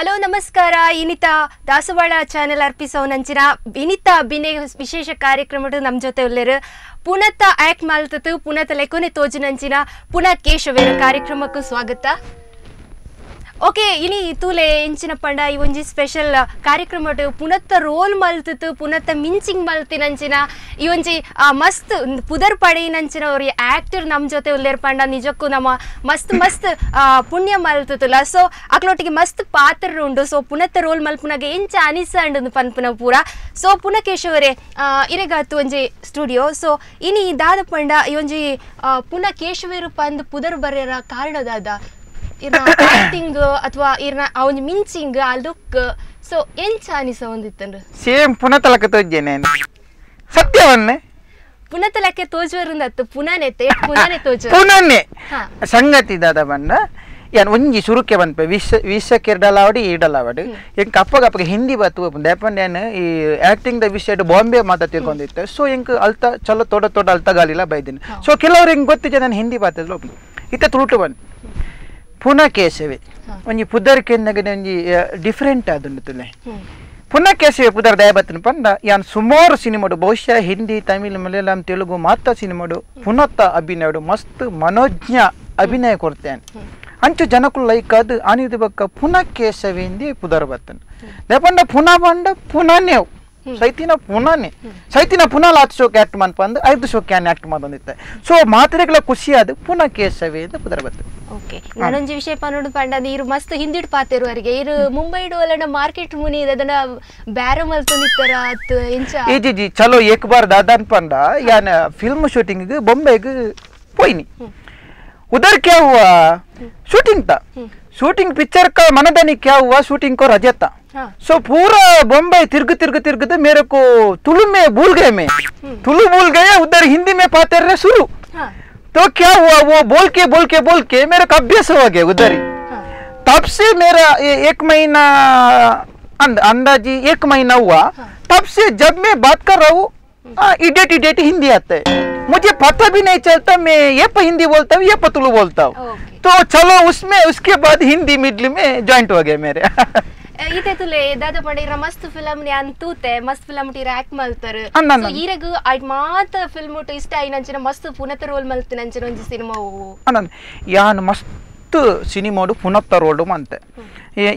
Hello ನಮಸ್ಕಾರ ಇನಿತಾ ದಾಸವಾಳ channel ಅರ್ಪಿಸೋನಂಚಿನ Vinita ಅಭಿನಯ ವಿಶೇಷ ಕಾರ್ಯಕ್ರಮದ ನಮ್ಮ ಜೊತೆ ಉಳ್ಳೇರು ಪುನತ ಆಕ್ಟ್ ಮಾಲ್ತತು ಪುನತ ಲೆಕೊನೆ ತೋಜಿನಂಚಿನ ಪುನಃ ಕೇಶವೇರ ಕಾರ್ಯಕ್ರಮಕ್ಕೂ ಸ್ವಾಗತ. ಓಕೆ ಇನಿ ತೂಲೆ ಇಂಚಿನ ಪಂಡ ಈ ಒಂಜಿ ಸ್ಪೆಷಲ್ ಕಾರ್ಯಕ್ರಮ ಪುನತ್ತ ರೋಲ್ ಮಲ್ತಿತ್ತು ಪುನತ್ತ ಮಿಂಚಿಂಗ್ ಮಲ್ತಿನಂಚಿನ ಈ ಒಂಜಿ ಮಸ್ತ್ ಪುದರ್ ಪಡೆಯಿನಂಚಿನ ಅವ್ರ ಆಕ್ಟರ್ ನಮ್ಮ ಜೊತೆ ಉಲ್ಲೇರ್ ಪಂಡ ನಿಜಕ್ಕೂ ನಮ್ಮ ಮಸ್ತ್ ಮಸ್ತ್ ಪುಣ್ಯ ಮಲ್ತಿತ್ತಲ್ಲ. ಸೊ ಅಕ್ಲೊಟ್ಟಿಗೆ ಮಸ್ತ್ ಪಾತ್ರ ಉಂಡು. ಸೊ ಪುನತ್ತ ರೋಲ್ ಮಲ್ಪುನಾಗೆ ಎಂಚ ಅನಿಸಂಡು ಪನ್ಪುನ ಪೂರ. ಸೊ ಪುನಃ ಕೇಶವರೇ ಇರೆಗಾತು ಒಂಜಿ ಸ್ಟುಡಿಯೋ. ಸೊ ಇನಿ ದಾದ ಪಂಡ ಈ ಒಂಜಿ ಪುನಃ ಕೇಶವೇರು ಪಂದ್ ಪುದರ್ ಬರೆಯರ ಕಾರಣದಾದ ಆಕ್ಟಿಂಗ್ ಅಥವಾ ಇರ್ನ ಅವನ್ ಮಿಂಚಿಂಗ್ ಆ ಲುಕ್ ಸೊ ಎಂಚ ಅನಿಸ ಹೊಂದಿತ್ತಂದ್ರೆ ಸೇಮ್ ಪುನತಲಕ್ಕೆ ತೋಜ್ಜೇನೆ ಸತ್ಯವನ್ನೇ ಪುನತಲಕ್ಕೆ ತೋಜುವರುಂದತ್ತು ಪುನನೆ ತೋಜು ಪುನನೆ ಸಂಗತಿ ದಾದ ಬಂದ ಯಾನ್ ಒಂಜಿ ಸುರುಕೆ ಬಂದ್ಪೆ ವಿಷಕ್ಕೆ ಇಡಲಾವಡಿ ಇಡಲಾವಡಿ ಎಂಕ್ ಅಪ್ಪಗೆ ಹಿಂದಿ ಬತ್ತು ದೇಪಂಡ್ಯಾನ್ ಈ ಆಕ್ಟಿಂಗ್ ದ ವಿಷಯ ಬಾಂಬೆ ಮಾತಾ ತಿರ್ಕೊಂಡಿತ್ತು. ಸೊ ಎಂಕ್ ಅಲ್ತ ಚಲೋ ತೋಡ ಅಲ್ತ ಗಾಲಿಲ್ಲ ಬೈದಿನಿ. ಸೊ ಕೆಲವ್ರು ಹೆಂಗ್ ಗೊತ್ತಿದೆ ನಾನು ಹಿಂದಿ ಬಾತಿದ್ರು ಇತ್ತ ತುಳುಟು ಬಂದು ಪುನಃ ಕೇಶವೆ ಒಂಜಿ ಪುದರ್ ಕೆಂದಗಡೆ ಒಂಜಿ ಡಿಫ್ರೆಂಟ್ ಆದುಂಡು ತುಲೆ ಪುನಃ ಕೇಶವೆ ಪುದರ್ ದಯಬತ್ತನ ಪಂಡ ಯಾನ್ ಸುಮಾರು ಸಿನಿಮಾಡು ಬಹುಶಃ ಹಿಂದಿ ತಮಿಳ್ ಮಲಯಾಳಂ ತೆಲುಗು ಮಾತ ಸಿನಿಮಾಡು ಪುನಃ ಅಭಿನಯಡು ಮಸ್ತ್ ಮನೋಜ್ಞ ಅಭಿನಯ ಕೊಡ್ತೇನೆ ಅಂಚು ಜನಕ್ಕೂ ಲೈಕ್ ಅದು ಅನಿದ ಬಕ್ಕ ಪುನಃ ಕೇಶವೆಂದಿ ಪುದರ್ ಬತ್ತನ ದಯಪಂಡ ಪುನಃ ಬಂಡ ಪುನಃ ಸೈತಿನ ಪುನಃ ಲಾತ್ ಶೋಕ್ ಆಕ್ಟ್ ಮನ್ಪಂದು 5 ಶೋಕ್ ಕ್ಯಾನ್ ಆಕ್ಟ್ ಮಾಡೋದಿತ್ತೆ. ಸೊ ಮಾತ್ರೆಗಳ ಖುಷಿ ಅದು ಪುನಃ ಕೇಶವೆ ಅಂತ ಪುದರ್ ಬರ್ತದೆ. ಓಕೆ ನಾನೊಂಜಿ ವಿಷಯ ಪನ್ನೋಡು ಪಂಡ ಇರು ಮಸ್ತ್ ಹಿಂದಿಡ್ ಪಾತಿರುವರಿಗೆ ಇರು ಮುಂಬೈಡು ಅಲ್ಲನ ಮಾರ್ಕೆಟ್ ಮುನಿ ಅದನ್ನ ಬ್ಯಾರೋ ಮಲ್ತೊಂದಿತ್ತರ ಅತ್ ಇಂಚ ಏಜಿ ಚಲೋ ಏಕ್ ಬಾರ್ ದಾದಾನ್ ಪಂಡ ಯಾನ್ ಫಿಲ್ಮ್ ಶೂಟಿಂಗ್ ಬೊಂಬೈಗೆ ಪೋಯ್ನಿ उधर क्या हुआ शूटिंग था शूटिंग पिक्चर का मनदानी क्या हुआ शूटिंग को रजा था. सो पूरा बम्बई तिरग मेरे को तुलु में भूल गए मैं तुलु भूल गए उधर हिंदी में पाते रहे शुरू. तो क्या हुआ वो बोल के मेरे को अभ्यास हो गया उधर ही. तब से मेरा 1 महीना अंदाजी 1 महीना हुआ. तब से जब मैं बात कर रहा हूँ इडेट हिंदी आता है. मुझे पता भी नहीं चलता मैं ये हिंदी बोलता हूँ ये तुलु बोलता हूँ. तो चलो उसके बाद हिंदी मिडल में ज्वाइंट हो गया मेरे. इते तुले दादा पंडे मस्त फिल्म ने अंतूते मस्त फिल्म टी रैक मल्तर सो ಈರೆಗ ಐಟ್ ಮಾತ ಫಿಲ್ಮ್ ಟ ಇಷ್ಟ ಐನಂಚಿನ ಮಸ್ತ್ ಪುನತ ರೋಲ್ ಮಲ್ತಿನಂಚಿನ ಒಂಜಿ ಸಿನಿಮಾ ಅನನ್ ಯಾನ್ ಮಸ್ತ್ ಸಿನಿಮಾಡು ಪುನತ ರೋಲ್ ಮಂತೆ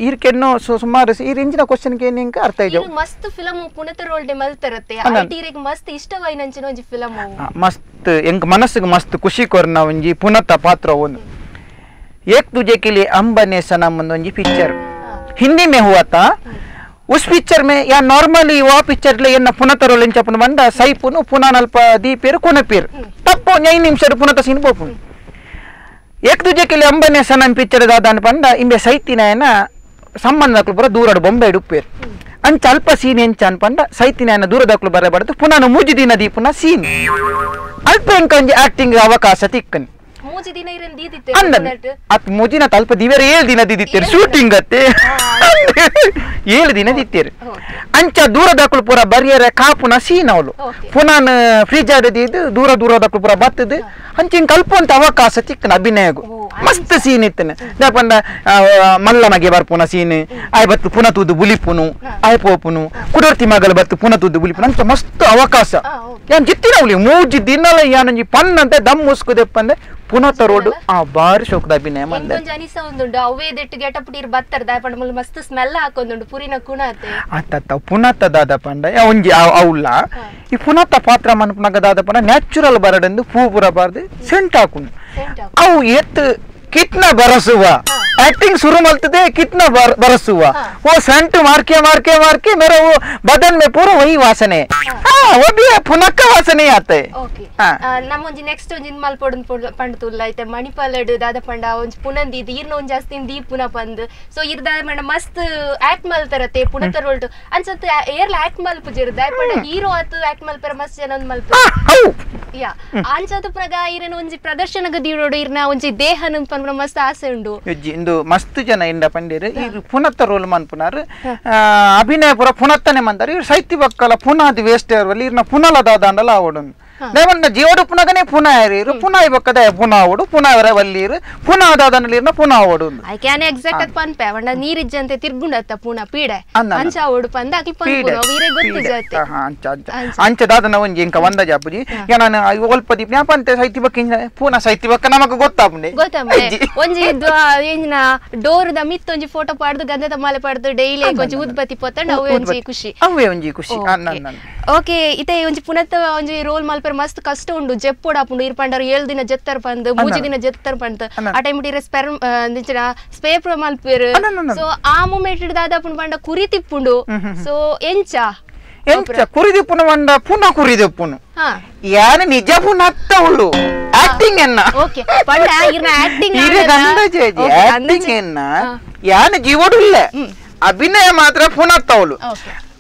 ಈರ್ಕೆನ್ನು ಸುಮಾರು ಈ ರೇಂಜಿನ ಕ್ವೆಶ್ಚನ್ ಗೆ ನಿಂಗೆ ಅರ್ಥ ಇದೆ ಮಸ್ತ್ ಫಿಲ್ಮ್ ಪುನತ ರೋಲ್ ಡೆ ಮಲ್ತರತೆ ಐಟ್ ಈರೆಗ ಮಸ್ತ್ ಇಷ್ಟವೈನಂಚಿನ ಒಂಜಿ ಫಿಲ್ಮ್ ಮಸ್ತ್ ಎಂಕ ಮನಸ್ಸಿಗೆ ಮಸ್ತ್ ಖುಷಿ ಕೊರ್ನ ಒಂಜಿ ಪುನತ ಪಾತ್ರ ಒಂದು ಏಕ್ ತುಜೆ के लिए अंबने सनम ಒಂಜಿ ಪಿಕ್ಚರ್ हिंदी में हुआ था. उस पिक्चर में या नॉर्मली वो पिक्चर ले ना पुनः रोल चपन बंदा सही पुनु पुनः नल्प दी पेर कोने पेर तब 9 निमिष पुनः सीन पोपुन एक दूजे के लिए अंबने सनम पिक्चर दादा बंदा इंबे सैतिನ ಏನ ಸಂಬಂಧಗಳು ಬರ ದೂರ ಬೊಂಬೆ ಇಡುಪೇರ್ ಅಂಚ ಅಲ್ಪ ಸೀನ್ ಎಂಚ ಅನ್ಪಂಡ ಸೈತಿನ ಏನ ದೂರದಕ್ಕಳು ಬರಬಾರದು ಪುನಃ ಮೂಜಿ ದಿನ ದೀಪುನ ಸೀನ್ ಅಲ್ಪ ಎಂಕೊಂಜಿ ಆಕ್ಟಿಂಗ್ ಅವಕಾಶ ತಿಕ್ಕನ್ ಮೂಜಿ ದಿನ ಇರನ್ ದೀದಿತ್ತೆ ಅತ್ ಮುಜಿನ ತಲ್ಪ ದಿವರೆ 7 ದಿನ ದಿದಿತ್ತೇರು ಶೂಟಿಂಗ್ ಅತ್ತೆ 7 ದಿನ ದಿತ್ತೇರು ಅಂಚ ದೂರದಕ್ಕಳು ಪೂರ ಬರಿಯರೆ ಕಾಪುನ ಸೀನ್ ಅವಳು ಪುನಃ ಫ್ರಿಜ್ ಆದದಿದ್ದು ದೂರದಕ್ಕಳು ಪೂರ ಬತ್ತದು ಅಂಚಿನ ಕಲ್ಪಂತ ಅವಕಾಶ ತಿಕ್ಕನ ಅಭಿನಯಗು ಮಸ್ತ್ ಸೀನ್ ಇತ್ತನೆ ದಾಪಂಡ ಮಲ್ಲಮಗೆ ಬರ್ಪುನ ಸೀನ್ ಆಯ್ ಬತ್ತು ಪುನಃ ತೂದು ಬುಲಿಪುನು ಆಯ್ ಪೋಪುನು ಕುಡರ್ತಿ ಮಗಳು ಬತ್ತು ಪುನಃ ತೂದು ಬುಲಿಪುನು ಅಂಚ ಮಸ್ತ್ ಅವಕಾಶ ಯಾನ್ ಜಿತ್ತಿನವಳಿ ಮೂಜಿ ದಿನಲ ಯಾನಂಜಿ ಪನ್ ಅಂತ ದಮ್ ಮುಸ್ಕುದೆಪ್ಪಂದೆ ಪುನಃ ರೋಡ್ ಆ ಬಾರಿ ಶೋಕದ ಅಭಿನಯ ಮಂದೆ ಜನಿಸ ಒಂದುಂಡು ಅವೇ ದೆಟ್ ಗೆಟಪ್ ಟಿರ್ ಬತ್ತರ್ ದಾಪಂಡ ಮುಲ್ ಮಸ್ತ್ ಸ್ಮೆಲ್ ಹಾಕೊಂದುಂಡು ಪುರಿನ ಕುಣತೆ ಅತ್ತ ಪುನಃ ದಾದ ಪಂಡ ಒಂಜಿ ಅವಲ್ಲ ಈ ಪುನಃ ಪಾತ್ರ ಮನ್ಪನಗ ದಾದ ಪಂಡ ನ್ಯಾಚುರಲ್ ಬರಡೆಂದು ಪೂ ಪುರ ಬಾರ್ದು ಸೆಂಟ್ ಹಾಕುಂಡು ಅವು ಎತ್ कितना बरस हुआ एक्टिंग शुरू मलते कितना बरस हुआ वो सेंट मार के मेरा वो बदन में पूरा वही वासने वो भी पुनः का वासने आते ओके ನಮ್ಮ ಒಂಜಿ ನೆಕ್ಸ್ಟ್ ಒಂಜಿ ಮಲ್ಪೊಡು ಪಂಡತುಲ್ಲ ಐತೆ ಮಣಿಪಾಲಡ್ ದಾದ ಪಂಡ ಒಂಜಿ ಪುನಂದಿ ಈರ್ನ ಒಂಜಿ ಜಾಸ್ತಿ ದಿ ಪುನಃ ಬಂದ್ ಸೊ ಇರ್ದ ಮಂಡ ಮಸ್ತ್ ಆಕ್ಟ್ ಮಲ್ತರತೆ ಪುನತ ರೋಲ್ಟ್ ಅನ್ಸತ್ ಏರ್ಲ ಆಕ್ಟ್ ಮಲ್ಪುಜಿರ್ ದಾದ ಪಂಡ ಹೀರೋ ಆತು ಆಕ್ಟ್ ಮಲ್ಪರ ಮಸ್ತ್ ಜನ ಒಂದ್ ಮಲ್ಪ ಯಾ ಅಂಚದು ಪ್ರಗ ಇರನ ಒಂಜಿ ಪ್ರದರ್ಶನಗ ದಿರೋಡು ಇರ್ನ ಒಂಜಿ ದೇಹನ ಪನ್ರ ಮಸ್ತ್ ಆಸೆ ಉಂಡು ಇಂದು ಮಸ್ತ್ ಜನ ಇಂದ ಪಂಡೇರು ಇರು ಪುನತ ರೋಲ್ ಮನ್ಪುನಾರು ಅಭಿನಯ ಪುರ ಪುನತ್ತನೆ ಮಂದಾರು ಇರು ಸೈತಿ ಬಕ್ಕಲ ಪುನಃ ವೇಸ್ಟ್ ಇರ್ವಲ್ಲಿ ಇರ್ನ ಪುನಲ ದಾದ ಅಂಡಲ ಆವಡು ದೇವಣ್ಣ ಜೀವಡು ಪುನಗನೆ ಪುನಃ ಏರಿರು ಪುನಃ ಬಕ್ಕದ ಪುನಃ ಓಡು ಪುನಃ ವರ ವಲ್ಲೀರು ಪುನಃ ಅದಾದನಲ್ಲಿರ್ನ ಪುನಃ ಓಡು ಐಕ್ಯಾನೆ ಎಕ್ಸಾಕ್ಟ್ ಅದ್ ಪನ್ಪೆ ಅವಣ್ಣ ನೀರಿಜ್ಜಂತೆ ತಿರ್ಗುಂಡತ್ತ ಪುನಃ ಪೀಡೆ ಅಂಚ ಓಡು ಪಂದ ಅಕಿ ಪನ್ಪುನ ವೀರೆ ಗೊತ್ತು ಜತೆ ಅಂಚ ದಾದನ ಒಂಜಿ ಇಂಕ ಒಂದ ಜಾಪುಜಿ ನಾನು ಒಲ್ಪದಿ ಜ್ಞಾಪಂತೆ ಸೈತಿ ಬಕ್ಕ ಪುನಃ ಸೈತಿ ಬಕ್ಕ ನಮಗ ಗೊತ್ತಾಪುಂಡೆ ಒಂಜಿ ಏನ ಡೋರ್ ದ ಮಿತ್ ಒಂಜಿ ಫೋಟೋ ಪಾಡ್ದು ಗಂಧದ ಮಾಲೆ ಪಾಡ್ದು ಡೈಲಿ ಒಂಜಿ ಉದ್ಬತ್ತಿ ಪೊತ್ತಂಡ ಅವೇ ಒಂಜಿ ಖುಷಿ ಓಕೆ ಇತೆ ಒಂಜಿ ಪುನತ ಒಂಜಿ ರೋಲ್ ಮಲ್ಪರ್ ಮಸ್ತ್ ಕಷ್ಟ ಉಂಡು ಜೆಪ್ಪೋಡ ಆಪುಂಡು ಇರ್ಪಂಡರು 7 ದಿನ ಜೆತ್ತರ್ ಪಂದ್ 3 ದಿನ ಜೆತ್ತರ್ ಪಂದ್ ಆ ಟೈಮ್ ಇಟ್ಟಿರ ಸ್ಪೇರ್ ಮಲ್ಪೇರು ಸೊ ಆ ಮೂಮೆಂಟ್ ದಾದಾಪುಂಡು ಪಂಡ ಕುರಿ ತಿಪ್ಪುಂಡು ಸೊ ಎಂಚ ಕುರಿದಿಪ್ಪುನ ಬಂಡ ಪುನಃ ಕುರಿದಿಪ್ಪುನು ಯಾನ ನಿಜ ಪುನಃ ಅತ್ತ ಉಳ್ಳು ಆಕ್ಟಿಂಗ್ ಎನ್ನ ಓಕೆ ಪಂಡ ಇರ್ನ ಆಕ್ಟಿಂಗ್ ಆಕ್ಟಿಂಗ್ ಎನ್ನ ಯಾನ ಜೀವಡು ಇಲ್ಲ ಅಭಿನಯ ಮಾತ್ರ ಪುನಃ ತವಳು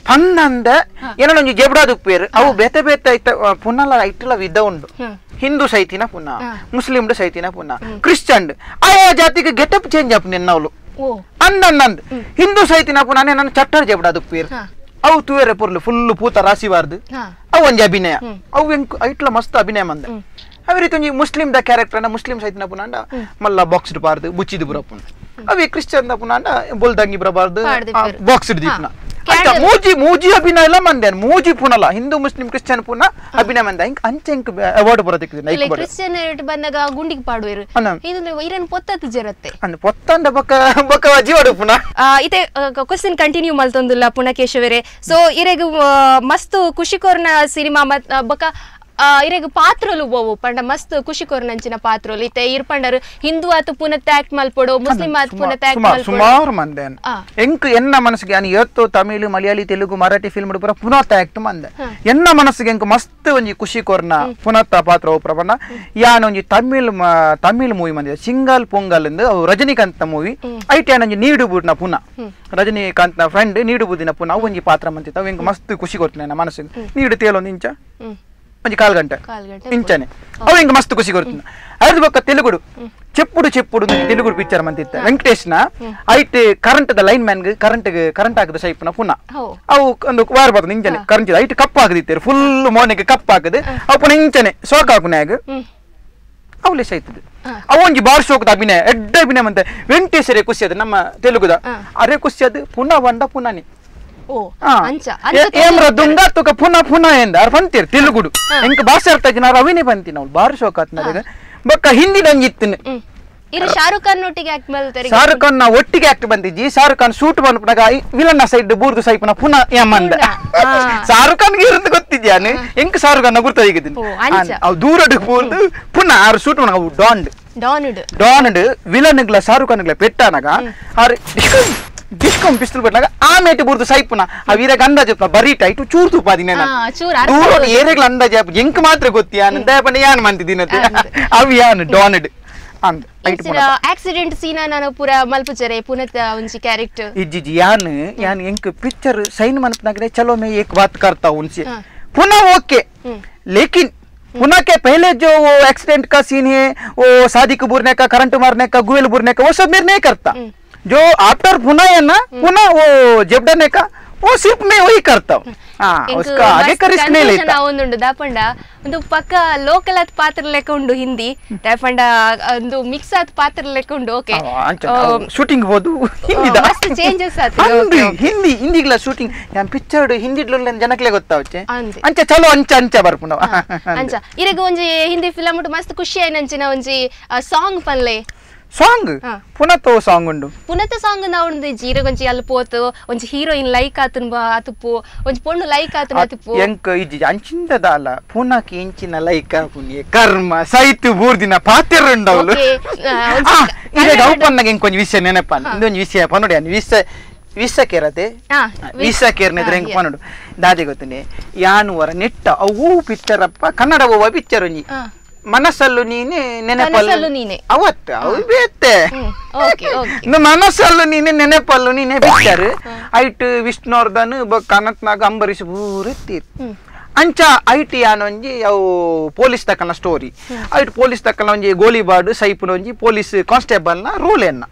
ಪಂದಂದ ಏನೋ ಒಂಜಿ ಜೆಬ್ಡಾದು ಉಪ್ಪೇರು ಅವು ಬೇತೆ ಬೇತೆ ಪುನಃ ಐಟ್ಲ ವಿಧ ಉಂಡು ಹಿಂದೂ ಸೈತಿನ ಪುನಃ ಮುಸ್ಲಿಂ ಸೈತಿನ ಪುನಃ ಕ್ರಿಶ್ಚಿಯನ್ ಆಯಾ ಜಾತಿಗೆ ಗೆಟಪ್ ಚೇಂಜ್ ಅಪ್ ನಿನ್ನವಳು ಅಂದಂದ್ ಹಿಂದೂ ಸೈತಿನ ಪುನಃ ನನ್ನ ಚಟ್ಟರ್ ಜೆಬ್ಡಾದು ಉಪ್ಪೇರು ಅವು ತೂವೆರೆ ಪುರ್ಲು ಫುಲ್ ಪೂತ ರಾಸಿಬಾರ್ದು ಅವು ಒಂಜಿ ಅಭಿನಯ ಅವು ಎಂಕ್ ಐಟ್ಲ ಮಸ್ತ್ ಅಭಿನಯ ಮಂದ ಅವೆ ರೀತಿ ಒಂಜಿ ಮುಸ್ಲಿಂ ದ ಕ್ಯಾರೆಕ್ಟರ್ ಮುಸ್ಲಿಂ ಸೈತಿನ ಪುನಂಡ ಮಲ್ಲ ಬಾಕ್ಸ್ಡ್ ಪಾರ್ದು ಬುಚ್ಚಿದು ಬುರಪುನ ಅವೆ ಕ್ರಿಶ್ಚಿಯನ್ ದ ಪುನಂಡ ಬೊಲ್ದಂಗಿ ಬರಬಾರ್ದು ಬಾಕ್ಸ್ಡ್ ದೀಪನ ಮೂಜಿ ಅಭಿನಯ ಎಲ್ಲ ಮಂದೆ ಮೂಜಿ ಪುನಲ್ಲ ಹಿಂದೂ ಮುಸ್ಲಿಂ ಕ್ರಿಶ್ಚಿಯನ್ ಪುನಃ ಅಭಿನಯ ಮಂದ ಹಿಂಗ್ ಅಂಚೆ ಹಿಂಗ್ ಅವಾರ್ಡ್ ಬರೋದಕ್ಕೆ ಕ್ರಿಶ್ಚಿಯನ್ ಬಂದಾಗ ಗುಂಡಿಗೆ ಪಾಡುವರು ಇದು ಇರನ್ ಪೊತ್ತತ್ತು ಜರತ್ತೆ ಪೊತ್ತಂಡ ಬೊಕ್ಕ ಜೀವಡು ಪುನಃ ಇತೆ ಕ್ವಶನ್ ಕಂಟಿನ್ಯೂ ಮಲ್ತೊಂದುಲ್ಲ ಪುನಃ ಕೇಶವರೇ ಸೊ ಇರೆಗ್ ಮಸ್ತ್ ಖುಷಿಕೋರ್ನ ಸಿನಿಮಾ ಬೊಕ್ಕ ಇರೆಗ್ ಪಾತ್ರಲು ಬೋವು ಪಂಡ ಮಸ್ತ್ ಖುಷಿ ಕೊರ್ನಂಚಿನ ಪಾತ್ರಲು ಇತ್ತೆ ಇರ್ಪಂಡರು ಹಿಂದೂ ಆತು ಪುನಃ ಆಕ್ಟ್ ಮಲ್ಪೊಡು ಮುಸ್ಲಿಂ ಆತು ಪುನಃ ಆಕ್ಟ್ ಮಲ್ಪೊಡು ಸುಮಾರು ಮಂದೆ ಎಂಕ್ ಎನ್ನ ಮನಸ್ಸಿಗೆ ಅನಿ ಇವತ್ತು ತಮಿಳು ಮಲಯಾಳಿ ತೆಲುಗು ಮರಾಠಿ ಫಿಲ್ಮ್ ಪುರ ಪುನಃ ಆಕ್ಟ್ ಮಂದೆ ಎನ್ನ ಮನಸ್ಸಿಗೆ ಎಂಕ್ ಮಸ್ತ್ ಒಂಜಿ ಖುಷಿ ಕೊರ್ನ ಪುನಃ ಪಾತ್ರ ಪ್ರಪಂಡ ಯಾನ್ ಒಂಜಿ ತಮಿಳ್ ಮೂವಿ ಮಂದೆ ಸಿಂಗಲ್ ಪೊಂಗಲ್ ಎಂದು ರಜನಿಕಾಂತ್ ಮೂವಿ ಐಟ್ ಯಾನ್ ಒಂಜಿ ನೀಡು ಬುಡ್ನ ಪುನಃ ರಜನಿಕಾಂತ್ ನ ಫ್ರೆಂಡ್ ನೀಡು ಬುದಿನ ಪುನಃ ಒಂಜಿ ಪಾತ್ರ ಮಂತಿತ್ತ ಎಂಕ್ ಮಸ್ತ್ ಖುಷಿ ಕೊಡ್ತೀನಿ ನನ್ನ ಮನಸ್ಸಿಗೆ ನೀಡು ತೇಲೊಂದು ಇಂಚ ಒಂಜಿ 4 ಗಂಟೆ ಇಂಚನೆ ಅವು ಹಿಂಗ ಮಸ್ತ್ ಖುಷಿ ಕೊಡ್ತೀನಿ ಅದ್ರ ಬೊಕ್ಕ ತೆಲುಗುಡು ಚೆಪ್ಪುಡು ತೆಲುಗುಡು ಪಿಕ್ಚರ್ ಮಂತಿತ್ತ ವೆಂಕಟೇಶ್ನ ಐಟ್ ಕರೆಂಟ್ ದ ಲೈನ್ ಮ್ಯಾನ್ ಕರೆಂಟ್ ಆಗದ ಸೈಪ್ನ ಪುನಃ ಅವು ಒಂದು ವಾರ ಬರ್ತದೆ ಇಂಚನೆ ಕರೆಂಟ್ ಐಟ್ ಕಪ್ ಆಗದಿತ್ತೇರು ಫುಲ್ ಮೋನಿಗೆ ಕಪ್ ಆಗದೆ ಅವು ಪುನಃ ಇಂಚನೆ ಸೋಕ ಹಾಕುನ್ಯಾಗ ಅವಲೇ ಸೈತದೆ ಅವು ಒಂಜಿ ಬಾರ್ ಶೋಕದ ಅಭಿನಯ ಎಡ್ಡ ಅಭಿನಯ ಮಂತೆ ವೆಂಕಟೇಶ್ವರೇ ಖುಷಿ ಅದು ನಮ್ಮ ತೆಲುಗುದ ಅರೆ ಖುಷಿ ಅದು ಪುನಃ ಬಂಡ ಪುನಃ ದುಂಗ ತುಕ ಪುನಃ ಎಂದ ಅರ್ ಬಂತೀರ್ ತೆಲುಗುಡು ಎಂಕ ಭಾಷೆ ಅರ್ಥ ಆಗಿನಾರ ಅವಿನೇ ಬಂತೀನಿ ಅವ್ಳು ಬಾರಿ ಶೋಕ ಆತ್ನ ಬೊಕ್ಕ ಹಿಂದಿ ನಂಗಿತ್ತಿನ ಶಾರುಖ್ ಖಾನ್ ಒಟ್ಟಿಗೆ ಆಕ್ಟ್ ಮಾಡ್ತಾರೆ ಶಾರುಖ್ ಖಾನ್ ನ ಒಟ್ಟಿಗೆ ಆಕ್ಟ್ ಬಂದಿಜ್ಜಿ ಶಾರುಖ್ ಖಾನ್ ಶೂಟ್ ಬಂದ್ಬಿಟ್ಟಾಗ ವಿಲನ್ ಸೈಡ್ ಬೂರ್ದು ಸೈಪನ ಪುನಃ ಯಮಂದ ಶಾರುಖ್ ಖಾನ್ ಗೆ ಇருந்து ಗೊತ್ತಿದ್ಯಾನೆ ಎಂಕ ಶಾರುಖ್ ಖಾನ್ ಗುರ್ತ ಈಗಿದ್ದೀನಿ ಅವ್ ದೂರಡು ಬೂರ್ದು ಪುನಃ ಆರು ಶೂಟ್ ಅವು ಡಾನ್ಡ್ ವಿಲನ್ ಗ್ಲ ಶಾರುಖ್ ಖಾನ್ ಗ್ಲ ಪೆಟ್ಟಾನಾಗ ಆರ್ ಡಿಸ್ಕೌಂಟ್ ಪಿಸ್ತೂಲ್ ಬಿಟ್ಟಾಗ ಆಮೇಲೆ ಬುರ್ದು ಸೈಪುನ ಆ ವೀರಗ ಅಂದಾಜು ಬರೀ ಟೈಟ್ ಚೂರು ತುಪಾದಿನ ದೂರ ಏರೆಗ್ಲ ಅಂದಾಜು ಎಂಕ್ ಮಾತ್ರ ಗೊತ್ತಿಯಾನ ದಯಪಂಡ ಯಾನ್ ಮಂತಿದಿನ ಅವು ಯಾನ್ ಡಾನ್ಡ್ ಆಕ್ಸಿಡೆಂಟ್ ಸೀನಾ ನಾನು ಪೂರ ಮಲ್ಪುಚರೆ ಪುನಃ ಒಂಜಿ ಕ್ಯಾರೆಕ್ಟರ್ ಇಜ್ಜಿ ಯಾನ್ ಎಂಕ್ ಪಿಕ್ಚರ್ ಸೈನ್ ಮನ್ಪನಾಗಡೆ ಚಲೋ ಮೇ ಏಕ್ ಬಾತ್ करता उनसे पुनः ओके लेकिन पुनः के पहले जो वो एक्सीडेंट का सीन है वो शादी को बुरने का करंट मारने का गुएल बुरने का वो सब मैं नहीं करता जो आफ्टर पुनः है ना पुनः वो जेबडने का वो सिर्फ मैं वही करता हूँ उसका आगे का रिस्क नहीं लेता ಒಂದು ದಾಪಂಡ ಒಂದು ಪಕ್ಕ ಲೋಕಲ್ ಆದ ಪಾತ್ರ ಲೆಕ್ಕ ಉಂಡು ಹಿಂದಿ ದಾಪಂಡ ಒಂದು ಮಿಕ್ಸ್ ಆದ ಪಾತ್ರ ಲೆಕ್ಕ ಉಂಡು ಓಕೆ ಶೂಟಿಂಗ್ ಹೋದು ಮಸ್ತ್ ಚೇಂಜಸ್ ಆತು ಹಿಂದಿಗ್ಲ ಶೂಟಿಂಗ್ ಯಾನ್ ಪಿಕ್ಚರ್ ಹಿಂದಿಡ್ಲ ಜನಕ್ಲೆ ಗೊತ್ತಾವಚ್ಚೆ ಅಂಚ ಚಲೋ ಅಂಚ ಬರ್ಪುಂಡ ಅಂಚ ಇರೆಗ ಒಂಜಿ ಹಿಂದಿ ಫಿಲಂ ಉಂಟು ಮಸ್ತ್ ಖುಷಿ ಆಯ್ನಂಚಿನ ಒಂಜಿ ಸಾಂಗ್ ಪನ್ಲೆ ಸಾಂಗ್ ಪುನಃ ಸಾಂಗ್ ಉಂಡು ಪುನಃ ಸಾಂಗ್ ನಾ ಉಂಡು ಜೀರಗೊಂಜಿ ಅಲ್ಲಿ ಪೋತು ಒಂಜಿ ಹೀರೋಯಿನ್ ಲೈಕ್ ಆತನ್ ಅತುಪ್ಪು ಒಂಜಿ ಪೊಣ್ಣು ಲೈಕ್ ಆತನ ಅತುಪ್ಪು ಎಂಕ ಇಜ್ಜಿ ಅಂಚಿಂದದಾಲ ಪುನಃ ಇಂಚಿನ ಲೈಕ್ ಆಪುನಿ ಕರ್ಮ ಸೈತು ಬೂರ್ದಿನ ಪಾತ್ರ ಉಂಡವಳು ಈಗ ಗೌಪನ್ನಗೆ ಎಂಕೊಂಜಿ ವಿಷಯ ನೆನಪನ ಇಂದೊಂಜಿ ವಿಷಯ ಪನ್ನೋಡಿ ಅನ್ ವಿಷ ಕೇರತೆ ವಿಷ ಕೇರ್ನಿದ್ರೆ ಹೆಂಗ್ ಪನ್ನೋಡು ದಾದಿ ಗೊತ್ತನೆ ಯಾನುವರ ನೆಟ್ಟ ಅವು ಪಿಕ್ಚರ್ ಅಪ್ಪ ಕನ್ನಡ ಓವ ಪಿಕ್ಚರ್ ಒಂಜಿ ಮನಸ್ಸಲ್ಲೂ ನೀನೆ ನೆನಪಲ್ಲೂ ನೀನೆ ಅವತ್ತ ಅವು ಬೇತೆ ಮನಸ್ಸಲ್ಲೂ ನೀನೆ ನೆನಪಲ್ಲೂ ನೀನೆ ಬಿಟ್ಟರು ಐಟ್ ವಿಷ್ಣುವರ್ಧನ್ ಕನತ್ನಾಗ ಅಂಬರೀಷ್ ಬೂರೆತ್ತೀರ್ ಅಂಚ ಐಟಿ ಯಾನೊಂಜಿ ಅವು ಪೊಲೀಸ್ ತಕ್ಕನ ಸ್ಟೋರಿ ಐಟ್ ಪೊಲೀಸ್ ತಕ್ಕನ ಒಂಜಿ ಗೋಲಿಬಾರ್ಡ್ ಸೈಪುನ ಒಂಜಿ ಪೊಲೀಸ್ ಕಾನ್ಸ್ಟೇಬಲ್ ನ ರೂಲ್ ಎನ್ನ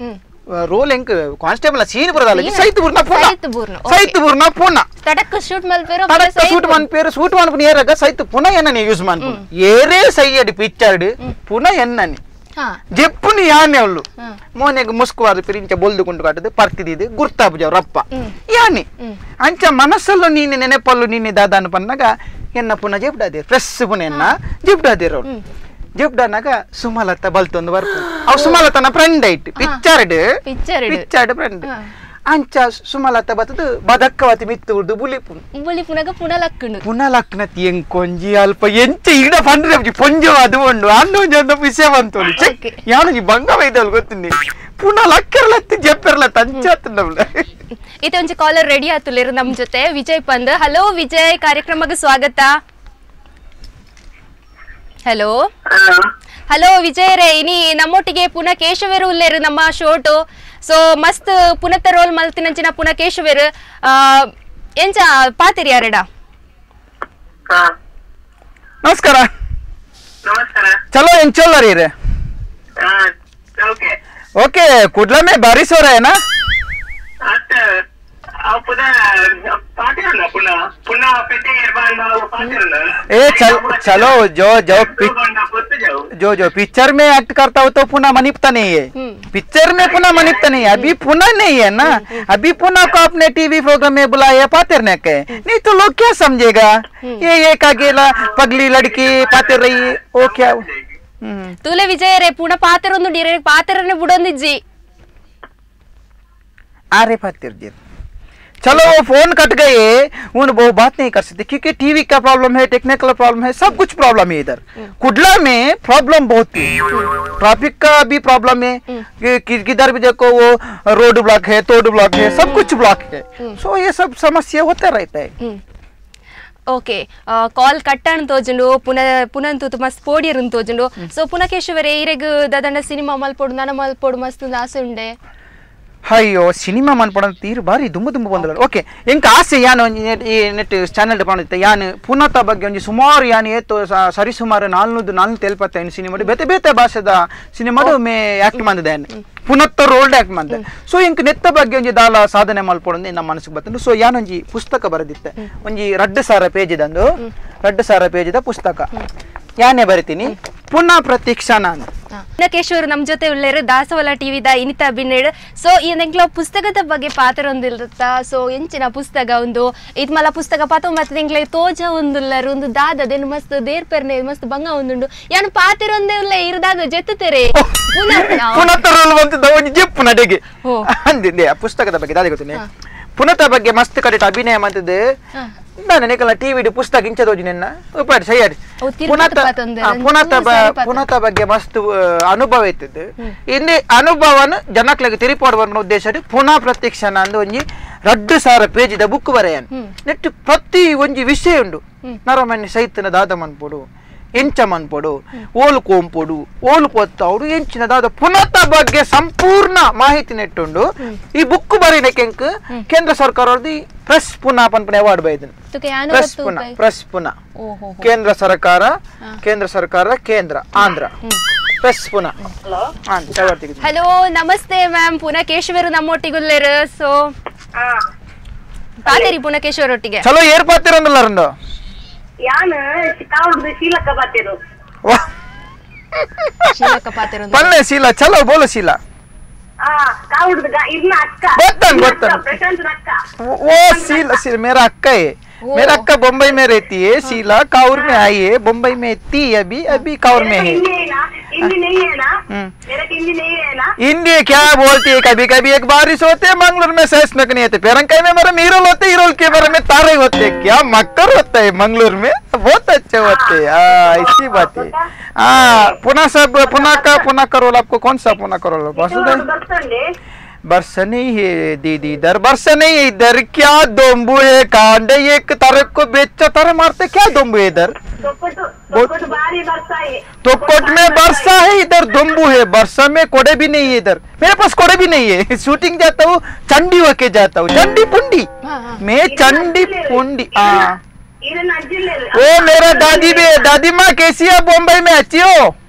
ರೋಲ್ ಹೆಂಗ್ ಕಾನ್ಸ್ಟೇಬಲ್ ಸೀನ್ ಬರೋದಲ್ಲ ಸೈತುಪುರ್ನ ಪುನಃ ತಡಕ್ ಶೂಟ್ ಮಲ್ಪೇರು ಶೂಟ್ ಮನ್ಪೇರು ಶೂಟ್ ಮನ್ಪುನ ಏರಾಗ ಸೈತು ಪುನಃ ಎನ್ನನಿ ಯೂಸ್ ಮನ್ಪುನ ಏರೇ ಸೈಯಡಿ ಪಿಕ್ಚರ್ಡ್ ಪುನಃ ಎನ್ನನಿ ಜೆಪ್ಪುನಿ ಯಾನೆ ಅವಳು ಮೋನೆಗೆ ಮುಸ್ಕುವಾದ ಪಿರಿಂಚ ಬೊಲ್ದುಕೊಂಡು ಕಾಟದು ಪರ್ತಿದಿದೆ ಗುರ್ತಾಪುಜ ರಪ್ಪ ಯಾನಿ ಅಂಚ ಮನಸ್ಸಲ್ಲೂ ನೀನೆ ನೆನಪಲ್ಲು ನೀನೆ ದಾದಾನು ಪನ್ನಾಗ ಎನ್ನ ಪುನಃ ಜೆಪ್ಡಾದೆ ಫ್ರೆಶ್ ಪುನಃ ಎನ್ನ ಜೆಪ್ಡಾದೇರ ಅವಳು ಜೆಪ್ಡಾನಾಗ ಸುಮಲತಾ ಬಲ್ತೊಂದು ಬರ್ಪು ಅವ್ ಸುಮಲತನ ಫ್ರೆಂಡ್ ಐಟ್ ಪಿಚ್ಚರ್ಡ್ ಫ್ರೆಂಡ್ ಅಂಚ ಸುಮಲತಾ ಬತ್ತದು ಬದಕ್ಕವತಿ ಮಿತ್ತು ಉರ್ದು ಬುಲಿಪುನಗ ಪುನಃ ಲಕ್ನತಿ ಹೆಂಗ್ ಕೊಂಜಿ ಅಲ್ಪ ಎಂಚ ಈಡ ಪಂಡ್ರೆ ಪೊಂಜು ಅದು ಉಂಡು ಅನ್ನೊಂದು ವಿಷಯ ಬಂತೋಳಿ ಚೆಕ್ ಯಾನು ಬಂಗ ವೈದಲ್ ಗೊತ್ತಿನಿ ಪುನಃ ಲಕ್ಕರ್ಲತ್ತಿ ಜೆಪ್ಪರ್ಲತ್ತ ಅಂಚಾತನವಳ ಇದು ಒಂಚ ಕಾಲರ್ ರೆಡಿ ಆತುಲೇರು ನಮ್ ಜೊತೆ ವಿಜಯ್ ಪಂದ್ ಹಲೋ ವಿಜಯ್ ಕಾರ್ಯಕ್ರಮಕ್ಕೆ ಸ್ವಾಗತ ಹಲೋ ವಿಜಯ್ ರೇ ಇನಿ ನಮ್ಮೊಟ್ಟಿಗೆ ಪುನಃ ಕೇಶವೇರು ಉಲ್ಲೇರು ನಮ್ಮ ಶೋಟು ಸೊ ಮಸ್ತ್ ಪುನತ ರೋಲ್ ಮಲ್ತಿನಂಚಿನ ಪುನಃ ಕೇಶವೇರು ಎಂಚ ಪಾತಿರಿ ಯಾರಡ ನಮಸ್ಕಾರ ಚಲೋ ಎಂಚೋಲ್ಲರಿ ರೇ ಓಕೆ ಕುಡ್ಲಮೆ ಬಾರಿಸೋರ ಏನಾ चलो जो पिक्चर में एक्ट करता हो तो पुनः मनिपता नहीं है पिक्चर में पुनः मनिपता नहीं है अभी पुनः नहीं है ना अभी पुनः को अपने टीवी प्रोग्राम में बुलाया पातिर के नहीं तो लोग क्या समझेगा ये एक अकेला पगली लड़की पातिर रही वो क्या तुले विजय रे पुनः पातिर डायरेक्ट पातिर ने बुड़ंदिज्जी अरे पातिर जी चलो वो फोन कट गए वो बात नहीं कर सकते क्योंकि टीवी का प्रॉब्लम है टेक्निकल प्रॉब्लम है सब कुछ प्रॉब्लम है इधर कुडला में प्रॉब्लम बहुत है ट्रैफिक का भी प्रॉब्लम है किधर भी देखो वो रोड ब्लॉक है तोड़ ब्लॉक है सब कुछ ब्लॉक है सो ये सब समस्या होता रहता है ಓಕೆ ಕಾಲ್ ಕಟ್ಟಣ ತೋಜುಂಡು ಪುನಂತು ಮಸ್ತ್ ಪೋಡಿಯರ್ ತೋಜುಂಡು ಸೊ ಪುನಕೇಶ್ವರೇ ಇರೆಗ್ ದಾದಂಡ ಸಿನಿಮಾ ಮಲ್ಪೋಡು ನನ ಮಲ್ಪೋಡು ಮಸ್ತ್ ಆಸೆ ಉಂಡೆ ಅಯ್ಯೋ ಸಿನಿಮಾ ಮನ್ಪಡ ತೀರು ಬಾರಿ ದುಂಬ ಬಂದಲ್ಲ ಓಕೆ ಎಂಕ ಆಸೆ ಯಾನು ಈ ನೆಟ್ ಚಾನೆಲ್ ಪಣಿತ್ತೆ ಯಾನು ಪುನತ ಬಗ್ಗೆ ಒಂಜಿ ಸುಮಾರು ಯಾನು ಏತು ಸರಿ ಸುಮಾರು 475 ಸಿನಿಮಾ ಬೇತೆ ಭಾಷೆದ ಸಿನಿಮಾ ಮೇ ಆಕ್ಟ್ ಮಂದಿದೆ ಪುನತ್ತ ರೋಲ್ಡ್ ಆಕ್ಟ್ ಮಂದೆ ಸೊ ಇಂಕ ನೆತ್ತ ಬಗ್ಗೆ ಒಂಜಿ ದಾಲ ಸಾಧನೆ ಮಲ್ಪೊಡು ನಮ್ಮ ಮನಸ್ಸಿಗೆ ಬರ್ತಂದು ಸೊ ಯಾನೊಂಜಿ ಪುಸ್ತಕ ಬರೆದಿತ್ತೆ ಒಂಜಿ 2,000 ಪೇಜಿದಂದು 2,000 ಪೇಜಿದ ಪುಸ್ತಕ ಯಾನೇ ಬರಿತೀನಿ ಪುನಃ ಪ್ರತೀಕ್ಷಣ ಅಂತ ಪುನಕೇಶ್ವರ್ ನಮ್ ಜೊತೆ ಉಳ್ಳೇರು ದಾಸವಾಳ ಟಿವಿದ ಇನಿತಾ ಬಿನ್ನೇಡ್ ಸೊ ಈ ಎಂಕ್ಲ ಪುಸ್ತಕದ ಬಗ್ಗೆ ಪಾತ್ರ ಒಂದಿರುತ್ತಾ ಸೊ ಎಂಚಿನ ಪುಸ್ತಕ ಒಂದು ಇದ್ ಮಲ ಪುಸ್ತಕ ಪಾತ ಮತ್ತೆ ಎಂಕ್ಲ ತೋಜ ಒಂದುಲ್ಲರು ಒಂದು ದಾದದೇನು ಮಸ್ತ್ ದೇರ್ ಪೆರ್ನೆ ಮಸ್ತ್ ಬಂಗ ಒಂದುಂಡು ಯಾನು ಪಾತ್ರ ಒಂದೇ ಉಲ್ಲ ಇರದಾಗ ಜೆತ್ತುತ್ತಾರೆ ಪುನಃ ಒಂದು ಜೆಪ್ಪು ನಡೆಗೆ ಅಂದಿದ್ದೆ ಆ ಪುಸ್ತಕದ ಬಗ್ಗೆ ದಾದಿ ಗೊತ್ತೇನೆ ಪುನಃ ಬಗ್ಗೆ ಮಸ್ತ್ ಕಡಿಟ್ ಅಭಿನಯ ಮಾಡ್ತಿದ್ದೆ ನಾನು ನೆಕಲ ಟಿವಿ ಪುಸ್ತಕ ಇಂಚದೋಜಿ ನಿನ್ನ ಉಪಾಡಿ ಸೈಯಾಡಿ ಪುನಃ ಬಗ್ಗೆ ಮಸ್ತ್ ಅನುಭವ ಇತ್ತಿದ್ದು ಇಲ್ಲಿ ಅನುಭವನ ಜನಕ್ಲೆಗೆ ತಿರುಪಾಡುವ ಉದ್ದೇಶ ಪುನಃ ಪ್ರತೀಕ್ಷಣ ಅಂದು ಒಂಜಿ 2,000 ಪೇಜಿದ ಬುಕ್ ಬರೆಯನ್ ನೆಟ್ ಪ್ರತಿ ಒಂಜಿ ವಿಷಯ ಉಂಡು ನರಮನ್ಯ ಸೈತನ ದಾದ ಮನ್ಪೊಡು ಎಂಚ ಮನ್ಪೊಡು ಓಲು ಕೋಂಪೊಡು ಓಲು ಪೊತ್ತವಡು ಎಂಚಿನ ದಾದ ಪುನಃ ಬಗ್ಗೆ ಸಂಪೂರ್ಣ ಮಾಹಿತಿ ನೆಟ್ಟುಂಡು ಈ ಬುಕ್ ಬರೀನಕ್ಕೆ ಕೇಂದ್ರ ಸರ್ಕಾರದ್ದು ಪ್ರೆಸ್ ಪುನಃ ಪನ್ಪನೆ ಅವಾರ್ಡ್ ಬೈದನು ಪ್ರೆಸ್ ಪುನಃ ಕೇಂದ್ರ ಸರ್ಕಾರ ಕೇಂದ್ರ ಆಂಧ್ರ ಪ್ರೆಸ್ ಪುನಃ ಹಲೋ ನಮಸ್ತೆ ಮ್ಯಾಮ್ ಪುನಕೇಶ್ವರು ನಮ್ಮೊಟ್ಟಿಗುಲ್ಲೇರು ಸೊ ಪಾತೇರಿ ಪುನಕೇಶ್ವರ ಒಟ್ಟಿಗೆ ಚಲೋ ಏರ್ ಪಾತಿರಂದಲ್ಲ ರಂಡು ಯಾನ ಕಾವುಡ್ದು ಶೀಲಕ್ಕ ಪಾತಿರು ಶೀಲಕ್ಕ ಪಾತಿರು ಪಲ್ಲೆ ಶೀಲ ಚಲೋ ಬೋಲು ಶೀಲ काउड इतना अक्का बतन प्रशांत अक्का वो शीला मेरा अक्का है मेरा अक्का बम्बई में रहती है शीला काउर में आई है बम्बई में थी अभी काउर में है हिंदी नहीं है ना मेरा हिंदी नहीं है ना हिंदी क्या बोलती है कभी कभी एक बारिश होते है मंगलूर में सहस नक नहीं होते पेरंकाई में मेरे हीरोल होते हीरोल के बारे में तारे होते क्या मक्कर होता है मंगलूर में बहुत अच्छे होते हैं इसी बात है पुनः का रोल आपको कौन सा पुनः का रोल बरसा नहीं है दीदी इधर बरसा नहीं है इधर क्या दोम्बू है कांडे एक तरह को बेचा तरह मारते क्या दोम्बू है इधर तोकोट में बरसा है इधर दोम्बू है बरसा में कोड़े भी नहीं है इधर मेरे पास कोड़े भी नहीं है शूटिंग जाता हूँ चंडी होके जाता हूँ चंडी पुंडी मैं चंडी पुंडी इधर ओ मेरा दादी भी दादी माँ कैसी है बॉम्बे में अच्छी हो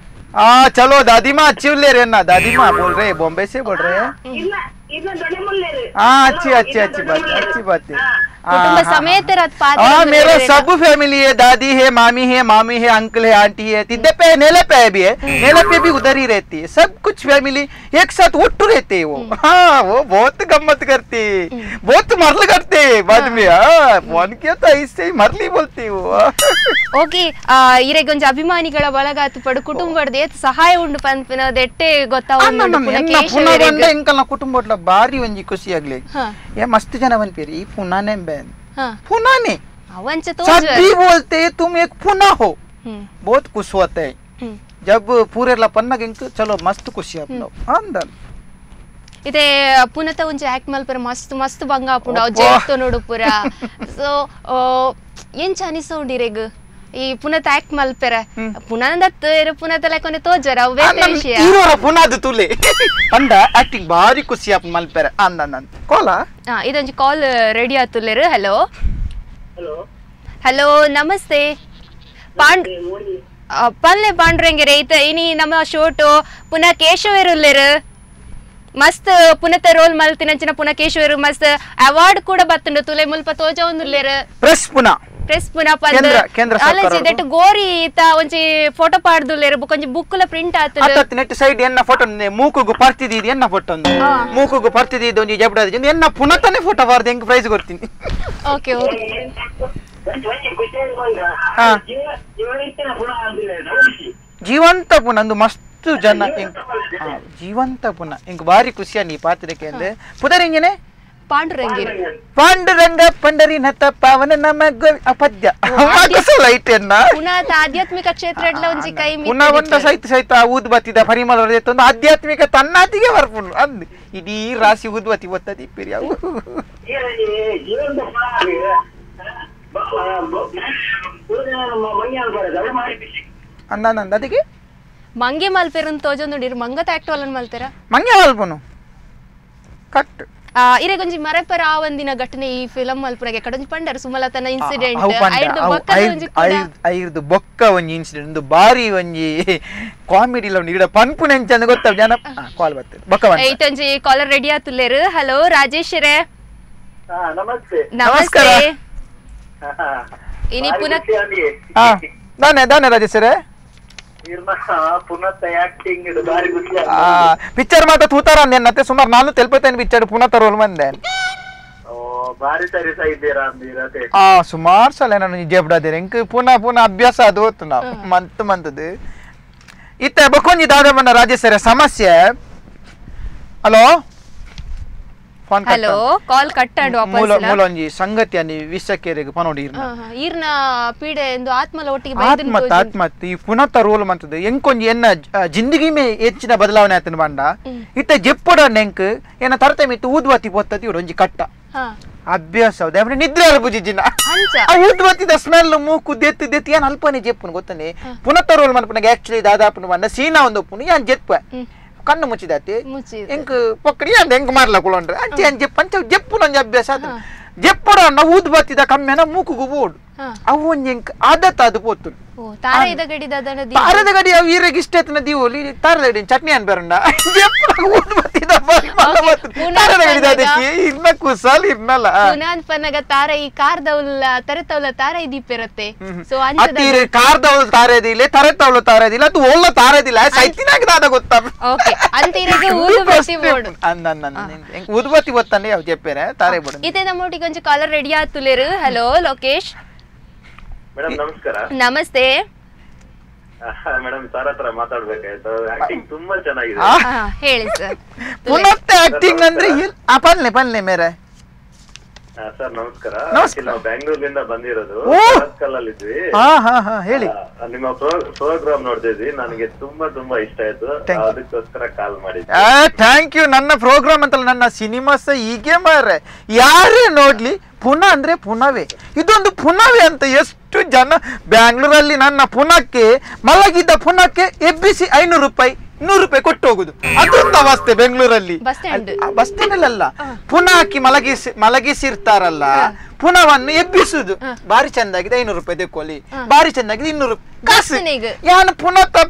चलो दादी माँ अच्छी ले रहे ना, दादी माँ बोल रहे बॉम्बे से बोल रहे हैं। हाँ अच्छी अच्छी अच्छी बात है। ಕುಟುಂಬ ಸಮೇತ मेरा सब फैमिली है, दादी है, मामी है, अंकल है, आंटी है, तिद्दे पे नेले पे भी है, नेले पे भी उधर ही रहती है, सब कुछ फैमिली एक साथ उठ रहते है वो। हाँ वो बहुत गम्मत करते, बहुत मरल करते बाद में। फोन किया था इससे ही मरली बोलती वो। ಓಕೆ ಇರೆ ಗೊಂಚ ಅಭಿಮಾನಿಗಳ ಬಳಗಾತು ಪಡು ಕುಟುಂಬದ ಏತ್ ಸಹಾಯ ಉಂಡು ಪನ್ಪಿನದ ಎಟ್ಟೆ ಗೊತ್ತಾവുന്നു ಎಂಕಲ್ನ ಕುಟುಂಬ ಬಾರಿ ಒಂಜಿ ಖುಷಿ ಆಗ್ಲಿ ये मस्त जन बनपेरी पुनाने बैन पुनाने अवंच तो सभी बोलते तुम एक पुना हो, बहुत खुश होते हैं जब पूरे लपन्ना गिंक चलो मस्त खुशी आप लोग अंदर इते पुनत उंचे एक्ट मल्पर मस्त मस्त बंगा पुंड अव जेतो नोडु पुरा सो ಏನ್ ಚಾನಿಸೋಂಡಿರೆಗ್ ಈ ಪುನತ ಆಕ್ಟ್ ಮಲ್ಪೆರ ಪುನಂದ ಪುನತ ಲೆಕೊನೆ ತೋಜರ ಬೇತೆ ವಿಷಯ ಹೀರೋರ ಪುನದ ತುಲೆ ಪಂಡ ಆಕ್ಟಿಂಗ್ ಬಾರಿ ಖುಷಿ ಆಪ್ ಮಲ್ಪೆರ ಅಂದ ಕೋಲ ಇದೊಂದು ಕಾಲ್ ರೆಡಿ ಆತುಲ್ಲೆರು ಹಲೋ ಹಲೋ ಹಲೋ ನಮಸ್ತೆ ಪಲ್ಲೆ ಪಾಂಡ್ರಂಗೆರೆ ಈತ ಇನಿ ನಮ್ಮ ಶೋಟು ಪುನಃ ಕೇಶವೇರುಲ್ಲೆರು ಮಸ್ತ್ ಪುನತ ರೋಲ್ ಮಲ್ತಿನಂಚಿನ ಪುನಃ ಕೇಶವೇರು ಮಸ್ತ್ ಅವಾರ್ಡ್ ಕೂಡ ಬತ್ತುಂಡು ತುಲೆ ಮುಲ್ಪ ತೋಜ ಒಂದುಲ್ಲೆರು ಪ್ರೆಸ್ ಪುನಃ ಪಂದ ಅಲಜಿ ದಟ್ ಗೋರಿ ಈತ ಒಂಜಿ ಫೋಟೋ ಪಾಡ್ದುಲ್ಲೆರು ಕೊಂಚ ಬುಕ್ಕುಲ ಪ್ರಿಂಟ್ ಆತುಂಡು ನೆಟ್ ಸೈಡ್ ಎನ್ನ ಫೋಟೋ ಮೂಕುಗು ಪರ್ತಿದಿದಿ ಎನ್ನ ಫೋಟೋ ಮೂಕುಗು ಪರ್ತಿದಿದಿ ಒಂಜಿ ಜಬಡಾದಿ ಎನ್ನ ಪುನತನೆ ಫೋಟೋ ಬಾರ್ದು ಎಂಕ್ ಪ್ರೈಸ್ ಕೊಡ್ತೀನಿ ಓಕೆ ಓಕೆ ಜೀವಂತ ಪುನಃ ಒಂದು ಮಸ್ತ್ ಜನ ಜೀವಂತ ಪುನಃ ಎಂಕ್ ಬಾರಿ ಖುಷಿಯ ನೀ ಪಾತ್ರಕ್ಕೆ ಅಂದ್ರೆ ಪುದರಿಂಗನೆ ಪಾಂಡುರಂಗ ಪಂಡರಿನತ ಪಾವನ ನಮಗ ಅಪದ್ಯ ಲೈಟ್ ಎನ್ನ ಪುನಃ ಆಧ್ಯಾತ್ಮಿಕ ಕ್ಷೇತ್ರಡ್ಲ ಒಂಜಿ ಕೈ ಪುನಃ ಒಂದ ಸಹಿತ ಊದ್ಬತ್ತಿದ ಪರಿಮಳ ಒಂದು ಆಧ್ಯಾತ್ಮಿಕ ತನ್ನಾತಿಗೆ ಬರ್ಪುಂಡು ಅಂದ್ ಇಡೀ ರಾಶಿ ಊದ್ಬತ್ತಿ ಒತ್ತದಿ ಇಪ್ಪಿರಿ ಅವು ಅಂದ ಅದಕ್ಕೆ ಮಂಗೆ ಮಲ್ಪೆರನ್ ತೋಜೊಂದುಂಡಿರು ಮಂಗತ ಆಕ್ಟ್ ವಲನ್ ಮಲ್ತೆರ ಮಂಗೆ ಮಲ್ಪನು ಕಟ್ ಇರೆ ಗೊಂಜಿ ಮರೆಪರ ಆ ಒಂದಿನ ಘಟನೆ ಈ ಫಿಲಂ ಮಲ್ಪುನಗೆ ಕಡಂಜಿ ಪಂಡರ ಸುಮಲತನ ಇನ್ಸಿಡೆಂಟ್ ಐರ್ದು ಬೊಕ್ಕ ಒಂಜಿ ಇನ್ಸಿಡೆಂಟ್ ಬಾರಿ ಒಂಜಿ ಕಾಮಿಡಿ ಲ ಉಂಡು ಇಡ ಪನ್ಪುನೆಂಚ ಅಂದ್ ಗೊತ್ತಾವ ಜನ ಕಾಲ್ ಬರ್ತದೆ ಬೊಕ್ಕ ಐತೊಂಜಿ ಕಾಲರ್ ರೆಡಿ ಆತುಲ್ಲೆರು ಹಲೋ ರಾಜೇಶ್ ರೇ ನಮಸ್ತೆ ನಮಸ್ತೆ ಇನಿ ಪುನಃ ದಾನೆ ರಾಜೇಶ್ ರೇ ಪಿಕ್ಚರ್ ಮಾತ್ರ ತೂತಾರ ಅಂದೇನತ್ತೆ ಸುಮಾರು ನಾನು ತೆಲ್ಪತ್ತೇನೆ ಪಿಕ್ಚರ್ ಪುನಃ ರೋಲ್ ಮಂದೆ ಸುಮಾರು ಸಲ ನಾನು ಜೇಬ್ಡಾದೇರಿ ಎಂಕ್ ಪುನಃ ಅಭ್ಯಾಸ ಅದು ಹೊತ್ತು ನಾವು ಮಂತದು ಇತ್ತ ಬಕೊಂಜಿ ದಾದಮನ್ನ ರಾಜೇಶ್ವರ ಸಮಸ್ಯೆ ಹಲೋ ಹಲೋ ಕಾಲ್ ಕಟ್ ಆಡು ವಾಪಸ್ ಮೂಲೊಂಜಿ ಸಂಗತಿ ಅನ್ನಿ ವಿಷಕ್ಕೆರೆಗೆ ಪನೋಡಿ ಈರ್ನ ಪೀಡೆ ಎಂದು ಆತ್ಮಲ ಒಟ್ಟಿಗೆ ಆತ್ಮಹತ್ಯೆ ಈ ಪುನಃ ರೋಲ್ ಮಂತದ್ದು ಎಂಕೊಂಜಿ ಎನ್ನ ಜಿಂದಗಿ ಮೇ ಹೆಚ್ಚಿನ ಬದಲಾವಣೆ ಆತನ ಬಂಡ ಇತ್ತ ಜೆಪ್ಪಡ ನೆಂಕ್ ಏನ ತರತೆ ಮಿತ್ತು ಊದ್ವತಿ ಪೊತ್ತತಿ ಒಂಜಿ ಕಟ್ಟ ಅಭ್ಯಾಸ ನಿದ್ರೆ ಅಲ್ಬುಜಿನ ಊದ್ವತಿದ ಸ್ಮೆಲ್ ಮೂಕು ದೆತ್ತಿ ಏನ್ ಅಲ್ಪನೆ ಜೆಪ್ಪುನು ಗೊತ್ತನೆ ಪುನಃ ರೋಲ್ ಮನ್ಪನಾಗ ಆಕ್ಚುಲಿ ದಾದಾಪುನು ಬಂಡ ಸೀನಾ ಒಂದು ಒಪ್ಪುನು ಯಾನ್ ಜೆಪ್ಪ ಕಣ್ಣು ಮುಚ್ಚಿದಾತಿ ಎಂಕ್ ಪೊಕ್ಕಡಿ ಅಂದ ಎಂಕ್ ಮಾರ್ಲ ಕುಳೊಂಡ್ರೆ ಅಂಚೆ ಅಂಚೆ ಪಂಚ ಜೆಪ್ಪು ನಂಜಿ ಅಭ್ಯಾಸ ಆತ ಜೆಪ್ಪಡ ಊದ್ ಬತ್ತಿದ ಕಮ್ಮೆನ ಮೂಕುಗು ಬೋಡು ಅವು ಒಂಜಿ ಎಂಕ್ ಆದತ್ತ ಅದು ಪೋತು ತಾರದ ಗಡಿ ಅವು ಈರೆಗ್ ಇಷ್ಟ ಎತ್ತನ ದೀವೋಲಿ ತಾರದ ಗಡಿ ಚಟ್ನಿ ಅನ್ ಬೇರಂಡ ಜೆಪ್ಪಡ ಊದ್ ಬತ್ತಿದ ತಾರದ ಗಡಿ ಅದಕ್ಕೆ ಇರ್ನ ಕುಸಲ್ ಇರ್ನಲ್ಲ ಪುನಃ ಪನ್ನಗ ತಾರ ಈ ಕಾರ್ದೌಲ ತರತೌಲ ತಾರ ಇದೀಪಿರತ್ತೆ ಸೊ ಅಂಚೆ ಕಾರ್ದೌಲ ತಾರದಿಲ್ಲ ತರತೌಲ ತಾರದಿಲ್ಲ ಅದು ಒಳ್ಳ ತಾರದಿಲ್ಲ ಸೈತಿನಾಗ ದಾದ ಗೊತ್ತಾ ಓಕೆ ಅಂತೀರೆಗೆ ಊದುಬತ್ತಿ ಬೋರ್ಡ್ ಎಂಕ್ ಊದುಬತ್ತಿ ಗೊತ್ತಂಡೆ ಯಾವ ಜೆಪ್ಪೇರೆ ತಾರೆ ಬೋರ್ಡ್ ಇದೇ ನಮ್ಮೊಟ್ಟಿಗೆ ಒಂಚ ಕಾಲರ್ ರೆಡಿ ಆತುಲೆರು ಹಲೋ ಲೋಕೇಶ್ ಮೇಡಮ್ ನಮಸ್ಕಾರ ನಮಸ್ತೆ ಮೇಡಮ್ ಸರ್ ಹತ್ರ ಮಾತಾಡ್ಬೇಕಾಯ್ತು ಆಕ್ಟಿಂಗ್ ತುಂಬಾ ಚೆನ್ನಾಗಿದೆ ಹೇಳಿ ಸರ್ ಪುನಃ ಆಕ್ಟಿಂಗ್ ಅಂದ್ರೆ ಪಲ್ಲೆ ಮೇರೆ ಸರ್ ನಮಸ್ಕಾರ ನಾವು ಬೆಂಗಳೂರಿಂದ ಬಂದಿರೋದು ಕಲ್ಲಲ್ಲಿದ್ವಿ ಹೇಳಿ ನಿಮ್ಮ ಪ್ರೋಗ್ರಾಮ್ ನೋಡ್ತಿದ್ವಿ ನನಗೆ ತುಂಬಾ ಇಷ್ಟ ಆಯ್ತು ಅದಕ್ಕೋಸ್ಕರ ಕಾಲ್ ಮಾಡಿದ್ವಿ ಥ್ಯಾಂಕ್ ಯು ನನ್ನ ಪ್ರೋಗ್ರಾಮ್ ಅಂತಲ್ಲ ನನ್ನ ಸಿನಿಮಾಸ್ ಹೀಗೆ ಮಾರ್ರೆ ಯಾರೇ ನೋಡ್ಲಿ ಪುನಃ ಅಂದ್ರೆ ಪುನವೇ ಇದೊಂದು ಪುನವೇ ಅಂತ ಎಷ್ಟು ಜನ ಬ್ಯಾಂಗ್ಳೂರಲ್ಲಿ ನನ್ನ ಪುನಕ್ಕೆ ಮಲಗಿದ್ದ ಪುನಕ್ಕೆ ಎಬ್ಬಿಸಿ 500 ರೂಪಾಯಿ 100 ರೂಪಾಯಿ ಕೊಟ್ಟು ಹೋಗುದು ಅದೊಂದು ಅವಸ್ಥೆ ಬೆಂಗಳೂರಲ್ಲಿ ಬಸ್ ಸ್ಟ್ಯಾಂಡ್ ಅಲ್ಲ ಪುನಃ ಹಾಕಿ ಮಲಗಿಸಿರ್ತಾರಲ್ಲ ಪುನವನ್ನು ಎಬ್ಬಿಸುದು ಬಾರಿ ಚಂದಾಗಿದೆ 500 ರೂಪಾಯಿ ತೆಕ್ಕೊಳ್ಳಿ ಬಾರಿ ಚಂದಾಗಿದೆ 200 ಕಾಸು ಯಾನು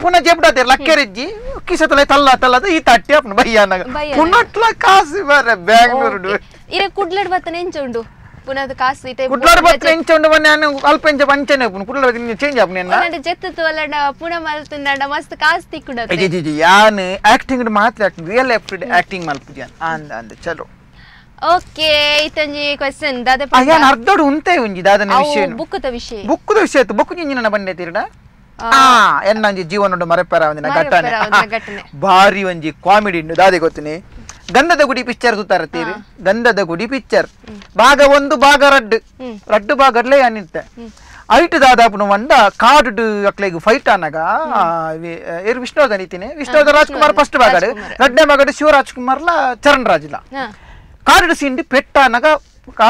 ಪುನಃ ಜೆಬ್ಡಾದೆ ಲಕ್ಕೆರೆಜ್ಜಿ ಕಿಸತಲೆ ತಲ್ಲದ ಈ ತಟ್ಟಿ ಅಪ್ನ ಬಯ್ಯಾನಾಗ ಪುನಟ್ಲ ಕಾಸು ಬರ ಬ್ಯಾಂಗ್ಳೂರು ಇರೆ ಕುಡ್ಲಡ್ ಬತ್ತನೆ ಎಂಚುಂಡು ಪುನಃ ಕಾಸು ಇತೆ ಕುಡ್ಲಡ್ ಬತ್ತನೆ ಎಂಚುಂಡು ನಾನು ಅಲ್ಪ ಎಂಚ ಪಂಚನೆ ಕುಡ್ಲಡ್ ಬತ್ತನೆ ಚೇಂಜ್ ಆಪ್ನೆ ನನ್ನ ಜೆತ್ತು ಅಲ್ಲಡ ಪುನಃ ಮಲ್ತುಂಡ ಮಸ್ತ್ ಕಾಸು ತಿಕ್ಕುಡತ್ತೆ ಜಿ ಜಿ ಯಾನು ಆಕ್ಟಿಂಗ್ ಮಾತ್ರ ರಿಯಲ್ ಆಕ್ಟಿಂಗ್ ಮಲ್ಪುಜಿ ಅಂದ ಚಲೋ ಓಕೆ ಇತಂಜಿ ಕ್ವೆಶ್ಚನ್ ದಾದ ಅಯ್ಯನ್ ಅರ್ಧಡು ಉಂತೆ ಒಂಜಿ ದಾದನ ವಿಷಯ ಬುಕ್ಕದ ವಿಷಯ ಬುಕ್ಕು ಜಿಂಜಿನ ಬಂಡೆ ತೀರ್ಡ ಎನ್ನಂಜಿ ಜೀವನ ಮರೆಪರ ಒಂದಿನ ಘಟನೆ ಭಾರಿ ಒಂಜಿ ಕಾಮಿಡಿ ಉಂಡು ದಾದೆ ಗೊತ್ತಿನಿ ಗಂಧದ ಗುಡಿ ಪಿಕ್ಚರ್ ಸುತ್ತಾರತ್ತೀರಿ ಗಂಧದ ಗುಡಿ ಪಿಕ್ಚರ್ ಭಾಗ 1 ಭಾಗ 2 ಭಾಗಡ್ಲೆ ಅನಿತ್ತೆ ಐಟ್ ದಾದಾಪುನ ಮಂಡ ಕಾಡು ಅಕ್ಲೆಗ್ ಫೈಟ್ ಅನಗ ಏರ್ ವಿಷ್ಣುವರ್ಧನ್ ಇತ್ತೀನಿ ವಿಷ್ಣುವರ್ಧನ್ ರಾಜ್ಕುಮಾರ್ ಫಸ್ಟ್ ಭಾಗಡ್ 2ನೇ ಭಾಗಡ್ ಶಿವರಾಜ್ಕುಮಾರ್ಲ ಚರಣ್ ರಾಜ್ಲ ಕಾಡು ಸೀನ್ ಪೆಟ್ಟ ಅನಗ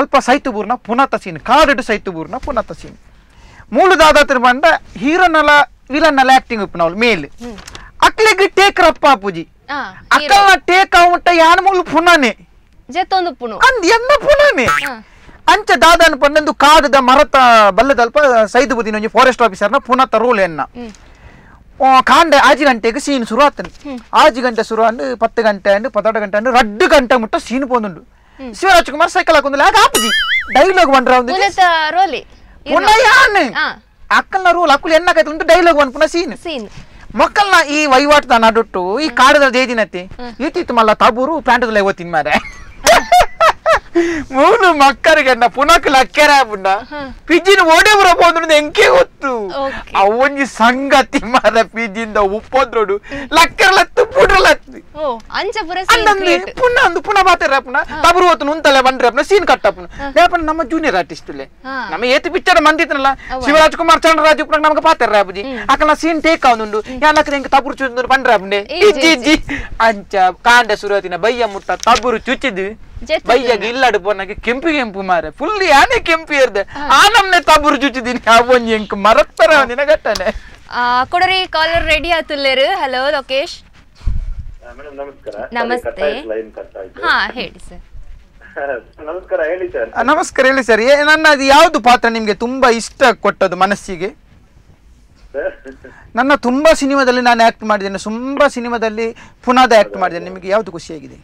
ಅಲ್ಪ ಸೈತುಬೂರ್ನ ಪುನತ ಸೀನ್ ಕಾಡು ಸೈತುಬೂರ್ನ ಪುನತ ಸೀನ್ ಮೂಲು ದಾದಾತ್ರ ಬಂಡ ಹೀರೋನಲ ವಿಲನ್ನಲ ಆಕ್ಟಿಂಗ್ ಉಪ್ಪನವಳು ಮೇಲ್ ಅಕ್ಲೆಗ್ ಟೇಕ್ ರಪ್ಪ ಪೂಜಿ ಅಕ್ಕಲ್ನ ಟೇಕ್ ಅವಟ ಯಾನ ಮೂಲು ಪುನನೆ ಜೆತ್ತೊಂದು ಪುನು ಅಂದ್ ಎನ್ನ ಪುನನೆ ಅಂಚ ದಾದಾನ ಪಂಡಂದು ಕಾದದ ಮರತ ಬಲ್ಲದಲ್ಪ ಸೈದು ಬುದಿನ ಒಂಜಿ ಫಾರೆಸ್ಟ್ ಆಫೀಸರ್ನ ಪುನತ ರೋಲ್ ಎನ್ನ ಕಾಂಡೆ 6 ಗಂಟೆಗೆ ಸೀನ್ ಶುರು ಆತನೆ 6 ಗಂಟೆ ಶುರು ಅಂಡು 10 ಗಂಟೆ ಅಂಡು 12 ಗಂಟೆ ಅಂಡು 2 ಗಂಟೆ ಮುಟ್ಟ ಸೀನ್ ಪೋಂದುಂಡು ಶಿವರಾಜ್ಕುಮಾರ್ ಸೈಕಲ್ ಹಾಕೊಂದಿಲ್ಲ ಆಗ ಆಪುಜಿ ಡೈಲಾಗ್ ಬಂದ್ರ ರೋಲಿ ಪುನಃ ಯಾನೆ ಅಕ್ಕಲ್ನ ರೋಲ್ ಅಕ್ಕುಲು ಎನ್ನಕೈತೆ ಉಂಟು ಡೈಲಾಗ್ ಒನ್ ಪುನಃ ಸೀನ್ ಮಕ್ಕಳನ್ನ ಈ ವಹಿವಾಟದ ನಡುಟ್ಟು ಈ ಕಾಡದ ದೇದಿನತಿ ಇತ್ತಿತ್ತು ಮಲ್ಲ ತಬೂರು ಪ್ಯಾಂಟದಲ್ಲ ಓದ್ತೀನಿ ಮಾರೆ ಮೂರು ಮಕ್ಕಳಿಗೆ ಪುನಃ ಲಕ್ಕೆರ ಪುಣ್ಣ ಪಿಜ್ಜಿನ ಓಡೆ ಬರಬಹುದು ಎಂಕೆ ಗೊತ್ತು ಅವೊಂಜಿ ಸಂಗತಿ ಮಾರ ಪಿಜ್ಜಿಂದ ಉಪ್ಪೋದ್ರೋಡು ಲಕ್ಕೆರಲತ್ತು ಪುಡ್ರಲತ್ತು ಪುನಃ ಬಾತಾರ ಪುನಃ ತಬರು ಹೊತ್ತು ಉಂತಲೆ ಬಂದ್ರೆ ಅಪ್ನ ಸೀನ್ ಕಟ್ಟಪ್ಪನ ಲೇಪನ ನಮ್ಮ ಜೂನಿಯರ್ ಆರ್ಟಿಸ್ಟ್ಲೆ ನಮ್ಮ ಏತು ಪಿಕ್ಚರ್ ಮಂದಿತ್ತನಲ್ಲ ಶಿವರಾಜ್ ಕುಮಾರ್ ಚಂದ್ರರಾಜ್ ಉಪ್ನ ನಮ್ಗೆ ಪಾತಾರ ಅಪ್ಪಜಿ ಅಕ್ಕನ ಸೀನ್ ಟೇಕ್ ಅವನುಂಡು ಯಾನಕ್ಕೆ ಹೆಂಗೆ ತಬರು ಚುಚ್ಚಿದ್ರು ಬಂದ್ರೆ ಅಪ್ಪನೆ ಇಜ್ಜಿ ಅಂಚ ಕಾಂಡೆ ಸುರತಿನ ಬಯ್ಯ ಮುಟ್ಟ ತಬರು ಚುಚ್ಚಿದ್ದು ಬಯ್ಯಾಗ ಇಲ್ಲಡು ಪೋನಾಗೆ ಕೆಂಪು ಮಾರೆ ಫುಲ್ ಯಾನೆ ಕೆಂಪು ಇರ್ದೆ ಆ ನಮ್ನೆ ತಬರು ಚುಚ್ಚಿದೀನಿ ಅವೊಂಜಿ ಎಂಕ್ ಮರತ್ತರ ಒಂದಿನ ಘಟನೆ ಕೊಡರಿ ಕಾಲರ್ ರೆಡಿ ಆತುಲ್ಲೇರು ಹಲೋ ಲೋಕೇಶ್ ಮೇಡಮ್ ನಮಸ್ಕಾರ ನಮಸ್ತೆ ಹಾ ಹೇಳಿ ಸರ್ ನಮಸ್ಕಾರ ಹೇಳಿ ಸರ್ ನಮಸ್ಕಾರ ಹೇಳಿ ಸರ್ ನನ್ನ ಅದು ಯಾವ್ದು ಪಾತ್ರ ನಿಮ್ಗೆ ತುಂಬಾ ಇಷ್ಟ ಕೊಟ್ಟದ್ದು ಮನಸ್ಸಿಗೆ ನನ್ನ ತುಂಬಾ ಸಿನಿಮಾದಲ್ಲಿ ನಾನು ಆಕ್ಟ್ ಮಾಡಿದ್ದೇನೆ ತುಂಬಾ ಸಿನಿಮಾದಲ್ಲಿ ಪುನಃ ಆಕ್ಟ್ ಮಾಡಿದ್ದೇನೆ ನಿಮಗೆ ಯಾವ್ದು ಖುಷಿಯಾಗಿದೆ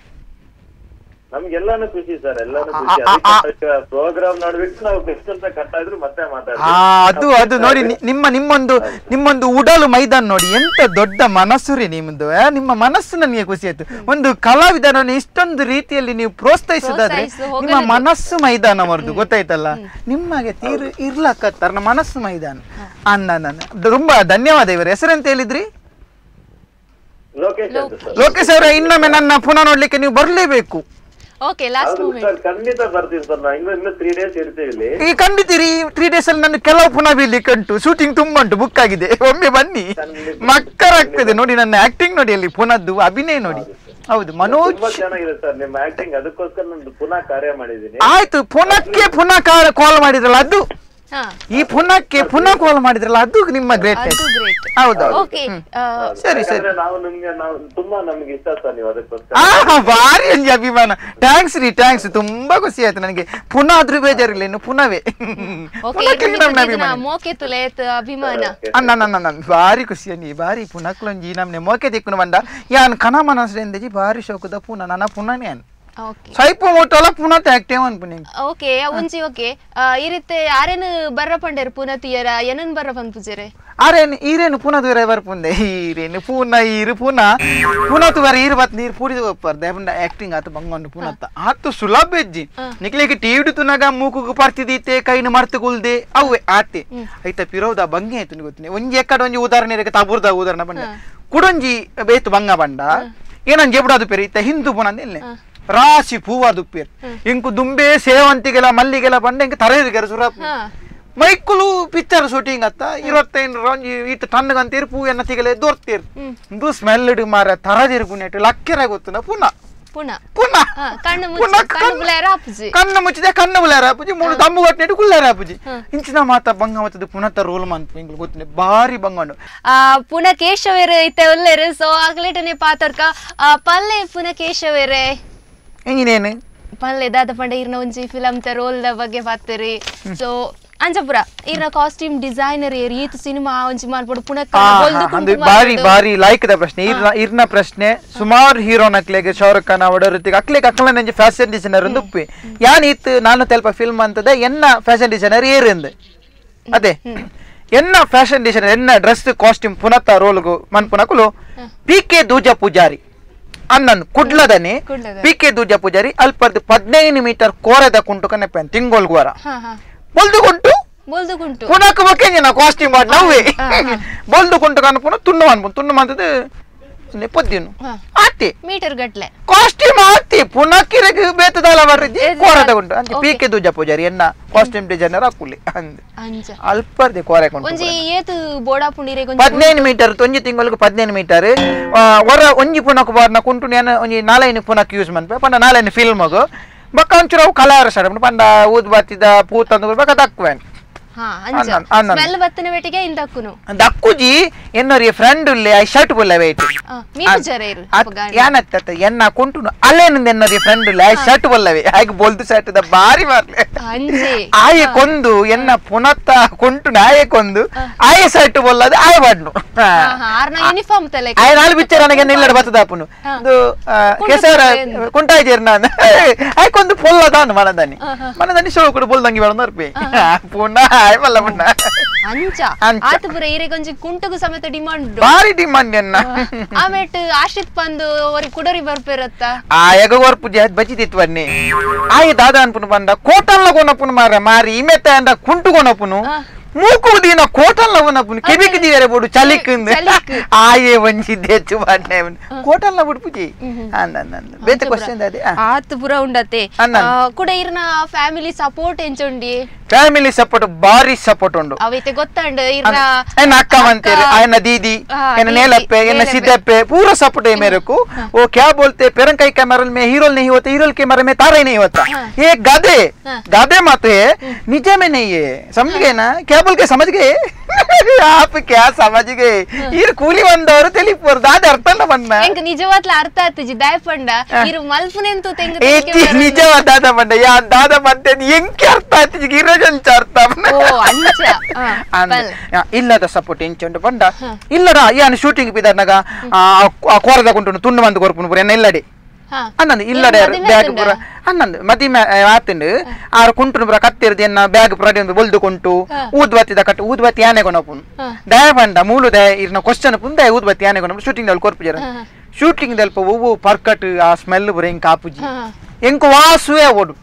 ನಮ್ಗೆಲ್ಲಾನು ಖುಷಿ ಸರ್ ಎಲ್ಲಾನು ಖುಷಿ ಪ್ರೋಗ್ರಾಮ್ ನೋಡ್ಬಿಟ್ಟು ನಾವು ಬೆಸ್ಟ್ ಅಂತ ಕಟ್ಟಾದ್ರು ಮತ್ತೆ ಮಾತಾಡ್ತೀವಿ ಅದು ನೋಡಿ ನಿಮ್ಮೊಂದು ಉಡಲು ಮೈದಾನ ನೋಡಿ ಎಂತ ದೊಡ್ಡ ಮನಸ್ಸು ರೀ ನಿಮ್ದು ನಿಮ್ಮ ಮನಸ್ಸು ನನಗೆ ಖುಷಿ ಆಯ್ತು ಒಂದು ಕಲಾವಿದನನ್ನು ಇಷ್ಟೊಂದು ರೀತಿಯಲ್ಲಿ ನೀವು ಪ್ರೋತ್ಸಾಹಿಸೋದಾದ್ರೆ ನಿಮ್ಮ ಮನಸ್ಸು ಮೈದಾನ ಮರ್ದು ಗೊತ್ತಾಯ್ತಲ್ಲ ನಿಮಗೆ ತೀರು ಇರ್ಲಕ್ಕತ್ತಾರ ನಮ್ಮ ಮನಸ್ಸು ಮೈದಾನ ಅನ್ನ ತುಂಬಾ ಧನ್ಯವಾದ ಇವರ ಹೆಸರೆಂತ ಹೇಳಿದ್ರಿ ಲೋಕೇಶ್ ಅವರೇ ಇನ್ನೊಮ್ಮೆ ನನ್ನ ಪುನಃ ನೋಡ್ಲಿಕ್ಕೆ ನೀವು ಬರ್ಲೇಬೇಕು ಓಕೆ ಲಾಸ್ಟ್ ಮೂಮೆಂಟ್ ಖಂಡಿತ ಬರ್ತೀನಿ ಸರ್ ನಾನು ಇನ್ನು 3 ಡೇಸ್ ಇರ್ತೀವಿ ಇಲ್ಲಿ ಈ ಖಂಡಿತೀರಿ 3 ಡೇಸ್ ಅಲ್ಲಿ ನನ್ನ ಕೆಲವು ಪುನಃ ಬೀಳ್ಲಿಕ್ಕೆ ಉಂಟು ಶೂಟಿಂಗ್ ತುಂಬಾ ಉಂಟು ಬುಕ್ ಆಗಿದೆ ಒಮ್ಮೆ ಬನ್ನಿ ಮಕ್ಕರಾಗ್ತದೆ ನೋಡಿ ನನ್ನ ಆಕ್ಟಿಂಗ್ ನೋಡಿ ಅಲ್ಲಿ ಪುನಃದ್ದು ಅಭಿನಯ ನೋಡಿ ಹೌದು ಮನೋಜ್ ಚೆನ್ನಾಗಿದೆ ಸರ್ ನಿಮ್ಮ ಆಕ್ಟಿಂಗ್ ಅದಕ್ಕೋಸ್ಕರ ನಾನು ಪುನಃ ಕಾರ್ಯ ಮಾಡಿದ್ದೀನಿ ಆಯ್ತು ಪುನಃ ಕಾಲ್ ಮಾಡಿದ್ರಲ್ಲ ಅದು ಈ ಪುನಃ ಕಾಲ್ ಮಾಡಿದ್ರಲ್ಲ ಅದು ನಿಮ್ಮ ಗ್ರೇಟ್ನೆಸ್ ಹೌದು ಸರಿ ಸರಿ ನಾವು ತುಂಬಾ ನಮ್ಗೆ ಇಷ್ಟ ಸರ್ ನೀವು ಅದಕ್ಕೋಸ್ಕರ ಭಾರಿ ಅಂಜಿ ಅಭಿಮಾನ ಥ್ಯಾಂಕ್ಸ್ ತುಂಬಾ ಖುಷಿ ಆಯ್ತು ನನಗೆ ಪುನಃ ಆದ್ರೂ ಬೇಜಾರಿಲ್ಲ ಇನ್ನು ಪುನಃವೇ ಅನ್ನ ಭಾರಿ ಖುಷಿ ನೀ ಭಾರಿ ಪುನಃ ನಮ್ನೆ ಮೋಕೆ ತಿಕ್ಕುನು ಬಂದ ಯಾನ್ ಕನ ಮನಸ್ಸು ಭಾರಿ ಶೋಕದ ಪುನಃ ನನ್ನ ಪುನಃನೇ ಸ್ವಲ್ಪ ಮೋಟಲ ಪುನಃ ಆಕ್ಟಿವ್ ಅನ್ಪುನಿ ಓಕೆ ಒಂಜಿ ಓಕೆ ಈ ರೀತಿ ಆರೇನು ಬರ್ರ ಪಂಡೇರು ಪುನಃ ತಿಯರ ಏನನ್ ಬರ್ರ ಪಂಪುಜೆರೆ ಆರೇನು ಈರೇನು ಪುನಃ ತುವರೆ ಬರ್ಪುಂದೆ ಈರೇನು ಪುನಃ ತುವರೆ ಈರು ಬತ್ ನೀರು ಪೂಡಿದ ಒಪ್ಪರ್ ದೇವನ ಆಕ್ಟಿಂಗ್ ಆತ ಬಂಗೊಂಡು ಪುನಃ ಆತು ಸುಲಭ ಎಜ್ಜಿ ನಿಕ್ಲಿಗೆ ಟಿವಿ ತುನಗ ಮೂಕುಗು ಪರ್ತಿದೀತೆ ಕೈನು ಮರ್ತುಗುಲ್ದೆ ಅವೇ ಆತೆ ಐತ ಪಿರೋದ ಬಂಗೆ ಆಯ್ತು ಗೊತ್ತಿನಿ ಒಂಜಿ ಎಕ್ಕಡ ಒಂಜಿ ಉದಾಹರಣೆ ತಬುರ್ದ ಉದಾಹರಣೆ ಬಂಡ ಕುಡೊಂಜಿ ಬೇತು ಬಂಗ ಬಂಡ ಏನನ್ ಜೆಬ್ಡಾದು ಪೇರಿ ಇತ್ತ ಹಿಂದೂ ಪುನಃ ನಿಲ್ಲೆ ರಾಶಿ ಪೂವಾದು ಪೇರ್ ಇಂಕು ದುಂಬೆ ಸೇವಂತಿಗೆಲ ಮಲ್ಲಿಗೆಲ ಬಂಡ ಇಂಕ ತರೇರಿಗೆರ ಸುರಪ್ ಮೈಕುಲು ಪಿಕ್ಚರ್ ಶೂಟಿಂಗ್ ಅತ್ತ 25 ರಂಜಿ ಈತ ಟನ್ಗಂತೀರ್ ಪೂ ಎನ್ನ ತಿಗಲೆ ದೊರ್ತೀರ್ ಇಂದು ಸ್ಮೆಲ್ ಇಡು ಮಾರ ತರದಿರ್ ಪುಣ್ಯಟ್ಟು ಲಕ್ಕೆರ ಗೊತ್ತುನ ಪುನಃ ಕಣ್ಣು ಮುಚ್ಚಿದೆ ಕಣ್ಣು ಬುಲಾರ ಅಪ್ಪುಜಿ 3 ದಮ್ಮು ಗಟ್ಟಿಟ್ಟು ಕುಲ್ಲಾರ ಅಪ್ಪುಜಿ ಇಂಚಿನ ಮಾತ ಬಂಗ ಮತ್ತದು ಪುನಃ ರೋಲ್ ಮಂತ್ ಇಂಗ್ಲು ಗೊತ್ತಿನ ಭಾರಿ ಬಂಗಂಡು ಪುನಃ ಕೇಶವೇರು ಇತ್ತೆ ಒಲ್ಲೇರು ಸೊ ಆಗ್ಲೇಟನೆ ಪಾತರ್ಕ ಪಲ್ಲೆ ಪುನಃ ಕೇಶವೇರೆ ಎಂಜಿನೇನು ಪನ್ಲೆ ದಾದ ಪಂಡ ಇರ್ನ ಒಂಜಿ ಫಿಲಮ್ ತ ರೋಲ್ ದ ಬಗ್ಗೆ ಪಾತ್ರಿ ಸೊ ಅಂಜಪುರ ಇರ್ನ ಕಾಸ್ಟ್ಯೂಮ್ ಡಿಸೈನರ್ ಈತ ಸಿನಿಮಾ ಒಂಜಿ ಮಾಲ್ಪಡು ಪುನಃ ಬಾರಿ ಬಾರಿ ಲೈಕ್ ದ ಪ್ರಶ್ನೆ ಇರ್ನ ಪ್ರಶ್ನೆ ಸುಮಾರು ಹೀರೋನ್ ಅಕ್ಲೆಗೆ ಶಾರುಖ್ ಖಾನ್ ಅವಡರುತ್ತಿಗೆ ಅಕ್ಲೆಗೆ ಅಕ್ಲ ನಂಜಿ ಫ್ಯಾಷನ್ ಡಿಸೈನರ್ ಒಂದು ಉಪ್ಪಿ ಯಾನ್ ಇತ್ತು ನಾನು ತೆಲ್ಪ ಫಿಲ್ಮ್ ಅಂತದ ಎನ್ನ ಫ್ಯಾಷನ್ ಡಿಸೈನರ್ ಏರಿಂದು ಅದೇ ಎನ್ನ ಫ್ಯಾಷನ್ ಡಿಸೈನರ್ ಎನ್ನ ಡ್ರೆಸ್ ಕಾಸ್ಟ್ಯೂಮ್ ಪುನಃ ರೋಲ್ಗು ಮನ್ಪುನಕುಲು PK ದೂಜ ಪೂಜಾರಿ ಅನ್ನನ್ ಕುಡ್ಲದನೆ PK ದೂಜ ಪೂಜಾರಿ ಅಲ್ಪರ್ದು 15 ಮೀಟರ್ ಕೋರದ ಕುಂಟು ಕನೆಪ್ಪನ್ ತಿಂಗೋಲ್ಗುವರ ಬೊಲ್ದುಗುಂಟು ಪುನಕ ಬಕೆಂಜ ನಾ ಕಾಸ್ಟ್ಯೂಮ್ ಮಾಡಿ ನವ್ವೆ ಬೊಲ್ದುಗುಂಟು ಕನ ಪುನಃ ತುಣ್ಣು ಅನ್ಪು ತುಣ್ಣು ಮಂತದ ನೆಪದ್ದಿನು ಆತಿ ಮೀಟರ್ ಗಟ್ಲೆ ಕಾಸ್ಟ್ಯೂಮ್ ಆತಿ ಪುನಃ ಕಿರಗೆ ಬೇತದಲ್ಲ ಬರ್ರಿ ಕೋರದ ಕುಂಟು ಅಂತ PK ದೂಜ ಪೂಜಾರಿ ಎನ್ನ ಕಾಸ್ಟ್ಯೂಮ್ ಡಿಸೈನರ್ ಅಕುಲಿ ಅಂಜ ಅಲ್ಪರ್ದೆ ಕೋರೆ ಕುಂಟು ಒಂಜಿ ಏತು ಬೋಡಾ ಪುಂಡಿರೆ 15 ಮೀಟರ್ ಒಂಜಿ ತಿಂಗಳಿಗೆ 15 ಮೀಟರ್ ವರ ಒಂಜಿ ಪುನಕ ಬಾರ್ನ ಕುಂಟು ನಾನು ಒಂಜಿ 4 ಪುನಕ ಯೂಸ್ ಮನ್ಪೆ ಪಂಡ 4 ಫಿಲ್ಮ್ಗು ಬಕ್ಕ ಒಂಚೂರು ಅವು ಕಲರ್ ಸರ್ ಪಂಡ ಊದ್ ಬತ್ತಿದ ಪೂತಂದು ಬಕ್ಕ ದಕ್ಕುವೆನ್ ಸ್ಮೆಲ್ ಬತ್ತನ ವೇಟಿಗೆ ಇಂದಕ್ಕುನು ದಕ್ಕುಜಿ ಎನ್ನೋರಿ ಫ್ರೆಂಡ್ ಉಲ್ಲೆ ಐ ಶರ್ಟ್ ಬುಲ್ಲ ವೇಟ್ ಯಾನತ್ತ ಎನ್ನ ಕುಂಟುನು ಅಲ್ಲೇನಿಂದ ಎನ್ನೋರಿ ಫ್ರೆಂಡ್ ಉಲ್ಲೆ ಐ ಶರ್ಟ್ ಬಲ್ಲವೆ ಹಾಗೆ ಬೋಲ್ದು ಶರ್ಟ್ ದ ಬಾರಿ ಮಾರ್ಲೆ ಆಯೆ ಕೊಂದು ಎನ್ನ ಪುನತ್ತ ಕುಂಟುನು ಆಯೆ ಕೊಂದು ಆಯೆ ಶರ್ಟ್ ಬಲ್ಲದು ಆಯೆ ಬಡ್ನು ಯೂನಿಫಾರ್ಮ್ ತಲೆ ಆಯೆ ನಾಲ್ ಬಿಚ್ಚರ ನನಗೆ ನಿಲ್ಲಡ ಬತ್ತದ ಅಪ್ಪನು ಇದು ಕೆಸರ ಕುಂಟಾಯಿ ಜೇರ್ನ ಆಯೆ ಕೊಂದು ಪೊಲ್ಲದಾನು ಮನದನಿ ಶೋ ಕೂಡ ಬೋಲ್ದಂಗಿ ಬೇಡ ನರ್ಪೆ ಪುನಃ ಅಂಚ ಆತಪುರ ಈರೆಗೊಂಜಿ ಕುಂಟುಗು ಸಮೇತ ಡಿಮಾಂಡ್ ಬಾರಿ ಡಿಮಾಂಡ್ ಎನ್ನ ಆಮೇಟ್ ಆಶ್ರಿತ್ ಪಂದು ಅವರಿಗೆ ಕುಡರಿ ಬರ್ಪೇರತ್ತ ಎಗ ವರ್ಪು ಬಚಿತಿತ್ತು ಬನ್ನಿ ಆಯೆ ದಾದ ಅನ್ಪುನು ಬಂದ ಕೋಟಲ್ಲ ಕೊನಪುನು ಮಾರಿ ಇಮೆತ್ತ ಅಂದ ಕುಂಟು ಕೊನಪುನು ಮೂಕು ದಿನ ಕೋಟಲ್ ನವನಪುನು ಕೆಬಿಕ್ ದಿಯರೆ ಬೋಡು ಚಲಿಕ್ಕಿಂದು ಆಯೆ ಒಂಜಿ ದೆಚ್ಚು ಬನ್ನೆ ಕೋಟಲ್ ನವಡು ಪುಜಿ ಬೇತೆ ಕ್ವೆಶ್ಚನ್ ಅದೇ ಆತಪುರ ಉಂಡತೆ ಕುಡ ಇರ್ನ ಫ್ಯಾಮಿಲಿ ಸಪೋರ್ಟ್ ಎಂಚುಂಡಿ ಫ್ಯಾಮಿಲಿ ಸಪೋರ್ಟ್ ಬಾರಿ ಸಪೋರ್ಟ್ ಉಂಡು ಅವೈತೆ ಗೊತ್ತಂಡ ಇರ್ನ ಎನ್ನ ಅಕ್ಕ ಮಂತೇರು ಆಯನ ದೀದಿ ಎನ್ನ ನೇಲಪ್ಪೆ ಎನ್ನ ಸಿದ್ದಪ್ಪೆ पूरा सपोर्ट है मेरे को वो क्या बोलते पेरंकाई कैमरा में हीरो नहीं होता हीरो कैमरा में तारा ही नहीं होता ये गादे गादे मत है नीचे में नहीं है समझ गए ना क्या बोल के समझ गए आप क्या समझ गए इर ಕೂಲಿ ಬಂದವರು ತಿಳಿಪೋರ್ ದಾದ ಅರ್ಥ ಅಲ್ಲ ಬಂದ ಎಂಕ ನಿಜವಾತ್ಲ ಅರ್ಥ ಆತಜಿ ದಯಪಂಡ ಇರು ಮಲ್ಪುನೆಂತು ತೆಂಗ ಏತಿ ನಿಜವಾದ ದಾದ ಬಂಡ ಯಾ ದಾದ ಬಂತೆ ಎಂಕೆ ಅರ್ಥ ಆತಜಿ ಗಿರಜನ್ ಅರ್ಥ ಓ ಅಂಚ ಇಲ್ಲದ ಸಪೋರ್ಟ್ ಎಂಚುಂಡು ಬಂಡ ಇಲ್ಲಡ ಯಾನ್ ಶೂಟಿಂಗ್ ಬಿದರ್ನಾಗ ಕೋರದ ಕುಂಟು ತುಂಡು ಮಂದು ಕೊರ್ಪುನು ಪುರ ಎನ್ನ ಇಲ್ಲಡಿ ಅನ್ನಂದು ಇಲ್ಲಡೆ ಬ್ಯಾಗ್ ಪುರ ಅನ್ನಂದು ಮದಿಮೆ ಆತಂಡು ಆರು ಕುಂಟುನು ಪುರ ಕತ್ತಿರ್ದು ಎನ್ನ ಬ್ಯಾಗ್ ಪುರಡಿ ಒಂದು ಬೊಲ್ದುಕೊಂಟು ಊದ್ಬತ್ತಿದ ಕಟ್ಟು ಊದ್ಬತ್ತಿ ಆನೆ ಕೊನಪುನು ದಯ ಬಂಡ ಮೂಲು ದಯ ಇರ್ನ ಕ್ವಶನ್ ಪುಂದ ಊದ್ಬತ್ತಿ ಆನೆ ಕೊನಪು ಶೂಟಿಂಗ್ ದಲ್ಲಿ ಕೊರ್ಪು ಜರ ಶೂಟಿಂಗ್ ದಲ್ಪ ಒವ್ವು ಪರ್ಕಟ್ ಆ ಸ್ಮೆಲ್ ಪುರ ಎಂಕ ಆಪುಜಿ ಎಂಕ ವಾಸುವೆ ಓಡು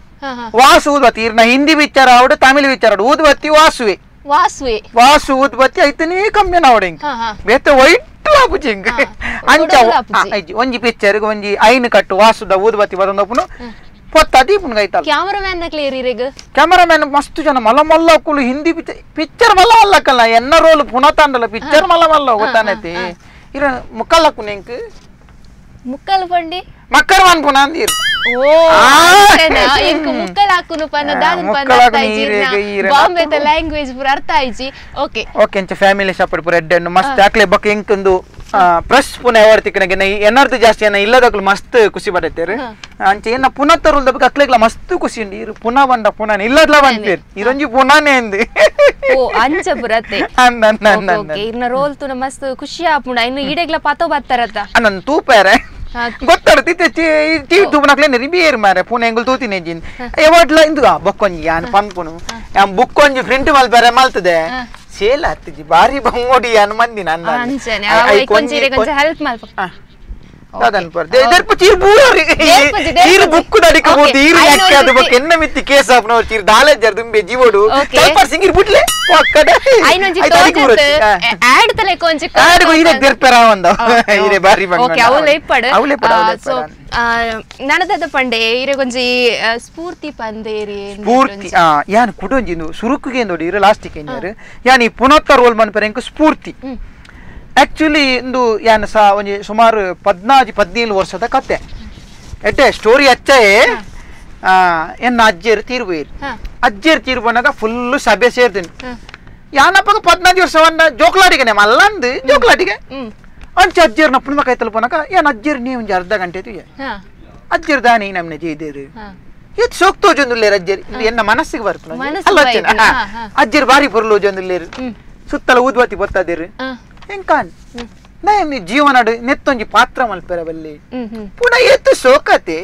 ವಾಸು ಊದ್ಬತ್ತಿ ಇರ್ನ ಹಿಂದಿ ವಿಚಾರ ಅವಡು ತಮಿಳ್ ವಿಚಾರ ಅವಡು ಊದ್ಬತ್ತಿ ವಾಸುವೆ ವಾಸು ಊದ್ಬತ್ತಿ ಐತನೇ ಕಮ್ಮಿ ನಾವಡೆ ಬೇತೆ ವೈಟ್ ಲಾಪುಜಿಂಗ್ ಅಂಚ ಒಂಜಿ ಪಿಕ್ಚರ್ ಒಂಜಿ ಐನು ಕಟ್ಟು ವಾಸುದ ಊದ್ಬತ್ತಿ ಬದೊಂದಪ್ಪುನು ಪೊತ್ತ ದೀಪುನ್ ಗೈತಲ್ಲ ಕ್ಯಾಮರಾಮನ್ ನ ಕ್ಲಿಯರ್ ಇರೆಗ ಕ್ಯಾಮರಾಮನ್ ಮಸ್ತ್ ಜನ ಮಲ್ಲ ಮಲ್ಲ ಕುಲು ಹಿಂದಿ ಪಿಕ್ಚರ್ ಮಲ್ಲ ಅಲ್ಲಕಲ್ಲ ಎನ್ನ ರೋಲ್ ಪುನಃ ತಂಡಲ್ಲ ಪಿಕ್ಚರ್ ಮಲ್ಲ ಮಲ್ಲ ಗೊತ್ತಾನೈತಿ ಇರ ಮುಕ್ಕಲ್ಲಕ್ಕು ನೆಂಕ್ ಮುಕ್ಕಲ್ ಪಂಡಿ ಮಕ್ಕರ್ ವಾನ್ ಪುನಃ ಅಂದಿರ್ ಓ ಎಂಕ ಮುಕ್ಕಲ್ ಹಾಕುನು ಪನ್ನ ದಾದನ್ ಪನ್ನ ಅರ್ಥ ಆಯ್ಜಿ ಬಾಂಬೆ ದ ಲ್ಯಾಂಗ್ವೇಜ್ ಪುರ ಅರ್ಥ ಆಯ್ಜಿ ಓಕೆ ಓಕೆ ಎಂಚ ಫ್ಯಾಮಿಲಿ ಸಪೋರ್ಟ್ ಪುರ ಎಡ್ಡೆನ್ನು ಮಸ್ತ್ ಆಕ್ಲೆ ಬಕ್ಕ ಎಂಕಂದು ಪ್ರೆಸ್ ಪುನಃ ಎವರ್ತಿಕನಗೆ ಎನ್ನರ್ದು ಜಾಸ್ತಿ ಅನ್ನ ಇಲ್ಲದಕ್ಲು ಮಸ್ತ್ ಖುಷಿ ಪಡತ್ತೇರು ಅಂಚೆ ಏನ ಪುನಃ ತರುಲ್ದ ಬಕ್ಕ ಅಕ್ಲೆಗ್ಲ ಮಸ್ತ್ ಖುಷಿ ಉಂಡು ಇರು ಪುನಃ ಬಂಡ ಪುನಃ ಇಲ್ಲದ್ಲ ಬಂತೇರು ಇದೊಂಜಿ ಪುನಃನೇ ಅಂದು ಓ ಅಂಚ ಪುರತೆ ಓಕೆ ಇರ್ನ ರೋಲ್ ತುನ ಮಸ್ತ್ ಖುಷಿ ಆಪುಂಡ ಇನ್ನು ಈಡೆಗ್ಲ ಪತೋ ಬತ್ತರತ ಅನ್ನನ್ ತೂಪೇರೆ ಗೊತ್ತಾಡ್ತಿ ಟಿವಿ ತೂಪನಕ್ಲೆ ರಿಬಿಯರ್ ಮಾರೆ ಪುನಃ ಎಂಗುಲ್ ತೂತಿನಿ ಜಿನ್ ಎವಡ್ಲ ಇಂದು ಬೊಕ್ಕೊಂಜಿ ಯಾನ್ ಪನ್ಪುನು ಯಾನ್ ಬುಕ್ಕೊಂಜಿ ಪ್ರಿಂಟ್ ಮಲ್ಪೆರೆ ಮಲ್ತದೆ ಸೇಲ್ ಹತ್ತಿಜಿ ಬಾರಿ ಬಂಗೋಡಿ ಯಾನ್ ಮಂದಿ ನನ್ನ ಅಂಚನೆ ಅವ ಕೊಂಜಿರೆ ಕೊಂಚ ಹೆಲ್ಪ್ ಮಲ್ಪ ಅದನ್ ಪರ್ ದೇರ್ಪ ಚೀರ್ ಬೂರಿ ಚೀರ್ ಬುಕ್ಕು ದಡಿಕ ಬೋದಿ ಇರು ಯಾಕೆ ಅದು ಬಕ್ ಎನ್ನ ಮಿತ್ತಿ ಕೇಸ್ ಆಫ್ ನೋ ಚೀರ್ ದಾಲೆ ಜರ್ ದುಂಬೆ ಜೀವೋಡು ಸ್ವಲ್ಪ ಸಿಂಗಿರ್ ಬಿಟ್ಲೆ ಪಕ್ಕಡ ಐನೊಂಜಿ ತೋಜತ್ ಆಡ್ ತಲೆ ಕೊಂಚ ಆಡ್ ಗೋ ಇರೆ ದೇರ್ಪೆರ ಒಂದ ಇರೆ ಬಾರಿ ಬಂಗ ಓಕೆ ಅವಲೆ ಪಡ ಸೊ ನನದದ ಪಂಡೆ ಇರೆ ಕೊಂಜಿ ಸ್ಫೂರ್ತಿ ಪಂದೇರಿ ಸ್ಫೂರ್ತಿ ಯಾನ್ ಕುಡೊಂಜಿನು ಸುರುಕುಗೆ ನೋಡಿ ಇರೆ ಲಾಸ್ಟಿಕ್ ಎಂಜರ್ ಯಾನ್ ಈ ಪುನತ್ತ ರೋಲ್ ಮನ್ಪೆರೆ ಎಂಕ ಸ್ಫೂರ್ತಿ ಆಕ್ಚುಲಿ ಇಂದು ಯಾನ್ ಸಾ ಒಂಜಿ ಸುಮಾರು 14-17 ವರ್ಷದ ಕತೆ ಎಡ್ಡೆ ಸ್ಟೋರಿ ಅಚ್ಚೆ ಎನ್ನ ಅಜ್ಜೇರು ತೀರ್ಬೋಯಿರು ಅಜ್ಜೇರು ತೀರ್ಬೋನಾಗ ಫುಲ್ಲು ಸಭೆ ಸೇರ್ತೀನಿ ಯಾನಪ್ಪ 14 ವರ್ಷವನ್ನ ಜೋಕ್ಲಾಟಿಗೆ ಮಲ್ಲಂದು ಜೋಕ್ಲಾಟಿಗೆ ಅಂಚೆ ಅಜ್ಜೇರು ನಪ್ಪನ ಕೈತಲ್ ಪೋನಾಗ ಯಾನ್ ಅಜ್ಜೇರು ನೀ ಒಂಜಿ ಅರ್ಧ ಗಂಟೆ ತುಯ್ಯ ಅಜ್ಜೇರು ದಾನಿ ನಮ್ನೆ ಜೈದೇರು ಇದು ಸೋಕ್ತೋಜೊಂದುಲ್ಲೇರು ಅಜ್ಜರಿ ಎನ್ನ ಮನಸ್ಸಿಗೆ ಬರ್ತು ಅಜ್ಜರು ಬಾರಿ ಪೊರ್ಲೋಜೊಂದುಲ್ಲೇರು ಸುತ್ತಲ ಊದ್ವತಿ ಬತ್ತದಿರು ಹೆಂಕಾನ್ ನಾ ಜೀವನ ನೆತ್ತೊಂಜಿ ಪಾತ್ರ ಮಲ್ಪೆರ ಬಲ್ಲಿ ಪುನಃ ಎತ್ತು ಸೋಕತೆ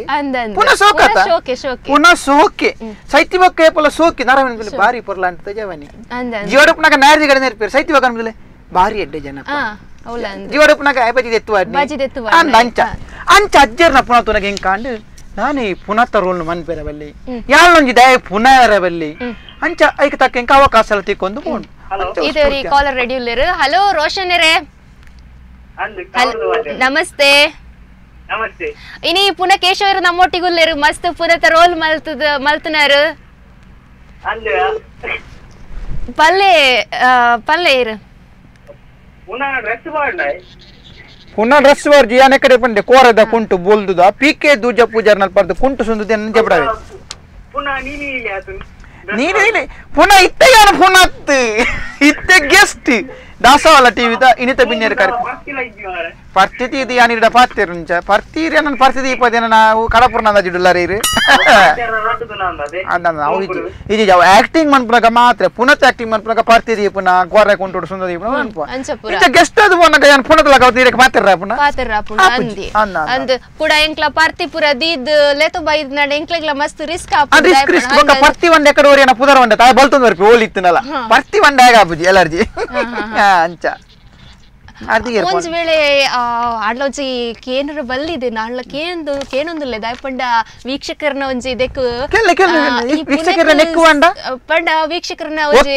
ಪುನಃ ಸೋಕತ ಪುನಃ ಸೋಕೆ ಸೈತಿ ಬಕ್ಕ ಏಪಲ ಸೋಕಿ ನರವನ ಬಾರಿ ಪೊರ್ಲ ಅಂತ ಜವನಿ ಜೀವಡಪ್ಪನಾಗ ನಾರಿ ಗಡೆ ನೆರ್ಪೇರು ಸೈತಿ ಬಕ್ಕ ಅಂದ್ರೆ ಬಾರಿ ಎಡ್ಡೆ ಜನ ಜೀವಡಪ್ಪನಾಗ ಬಜಿ ಎತ್ತುವ ಅಂಚ ಅಂಚ ಅಜ್ಜರ್ನ ಪುನಃ ತುನಗೆ ಹೆಂಕಾಂಡು ನಾನೇ ಪುನಃ ತರೋಲ್ನು ಮನ್ಪೆರ ಬಲ್ಲಿ ಯಾಳೊಂಜಿ ದಯ ಪುನಃ ಬಲ್ಲಿ ಅಂಚ ಐಕ ತಕ್ಕ ಹೆಂಕ ಅವಕಾಶ ಎಲ್ಲ ತಿಕ್ಕೊಂಡು ಬೋಂಡು ಇದೇರಿ ಕಾಲರ್ ರೆಡಿ ಉಲ್ಲೇರು ಹಲೋ ರೋಷನ್ ರೇ ನಮಸ್ತೆ ನಮಸ್ತೆ ಇನಿ ಪುನಃ ಕೇಶವರು ನಮ್ಮೊಟ್ಟಿಗುಲ್ಲೇರು ಮಸ್ತ್ ಪುನಃ ರೋಲ್ ಮಲ್ತನಾರು ಪಲ್ಲೆ ಇರು ಪುನಃ ಡ್ರೆಸ್ ವಾರ್ಜಿ ಯಾನೆ ಕಡೆ ಪಂಡೆ ಕೋರದ ಕುಂಟು ಬೋಲ್ದುದ ಪಿಕೆ ದೂಜ ಪೂಜಾರ್ ನಲ್ಪರ್ದು ಕುಂಟು ಸುಂದುದೆ ನಂಜಪಡವೆ ನೀನೇ ಪುನಃ ಇತ್ತೆ ಯಾರು ಪುನಃ ಇತ್ತೆ ಗೆಸ್ಟ್ ದಾಸವಾಳ ಟಿವಿದ ಇನಿತ ಬಿನ್ನೇರು ಕಾರ್ಯಕ್ರಮ ಪರಿಸ್ಥಿತಿ ಇದು ಯಾನಿಡ ಪಾತಿರು ನಿಂಚ ಪರ್ತೀರಿ ನನ್ನ ಪರಿಸ್ಥಿತಿ ಇಪ್ಪತ್ತೇನ ನಾವು ಕಡಪುರ ನಂದ ಜಿಡುಲ್ಲಾರೀರು ಇದು ಯಾವ ಆಕ್ಟಿಂಗ್ ಮನ್ಪುನಗ ಮಾತ್ರ ಪುನಃ ಆಕ್ಟಿಂಗ್ ಮನ್ಪುನಗ ಪರಿಸ್ಥಿತಿ ಪುನಃ ಗೋರೆ ಕೊಂಟು ಸುಂದರಿ ಪುನಃ ಗೆಸ್ಟ್ ಅದು ಪುನಃ ಯಾನ್ ಪುನಃ ಲಗಾವ್ ನೀರಕ್ಕೆ ಮಾತಿರ ಪುನಃ ಅಂದ್ ಪುಡ ಎಂಕ್ಲ ಪಾರ್ತಿ ಪುರ ದೀದ್ ಲೆತು ಬೈದ್ ನಡ ಎಂಕ್ಲೆಗ್ಲ ಮಸ್ತ್ ರಿಸ್ಕ್ ರಿಸ್ಕ್ ಬೊಕ್ಕ ಪರ್ತಿ ಒಂಡೆ ಎಕಡೆ ಓರಿಯನ ಪುದರ ಒಂಡೆ ತಾಯ ಬಲ್ತೊಂದು ಬರ್ಪಿ ಓಲಿತ್ತನಲ್ಲ ಪರ್ತಿ ಒಂಡೆ ಆಗಾಪುಜಿ ಎಲರ್ಜಿ ಅಂಚ ಒಂದ್ ವೇಳೆ ಆಡ್ಲೊಂಜಿ ಕೇನರ ಬಲ್ಲಿದೆ ನಾಳ್ಲ ಕೇನೊಂದುಲ್ಲೆ ದಾಯಪಂಡ ವೀಕ್ಷಕರನ್ನ ಒಂಜಿ ಇದಕ್ಕೆ ಪಂಡ ವೀಕ್ಷಕರನ್ನ ಒಂಜಿ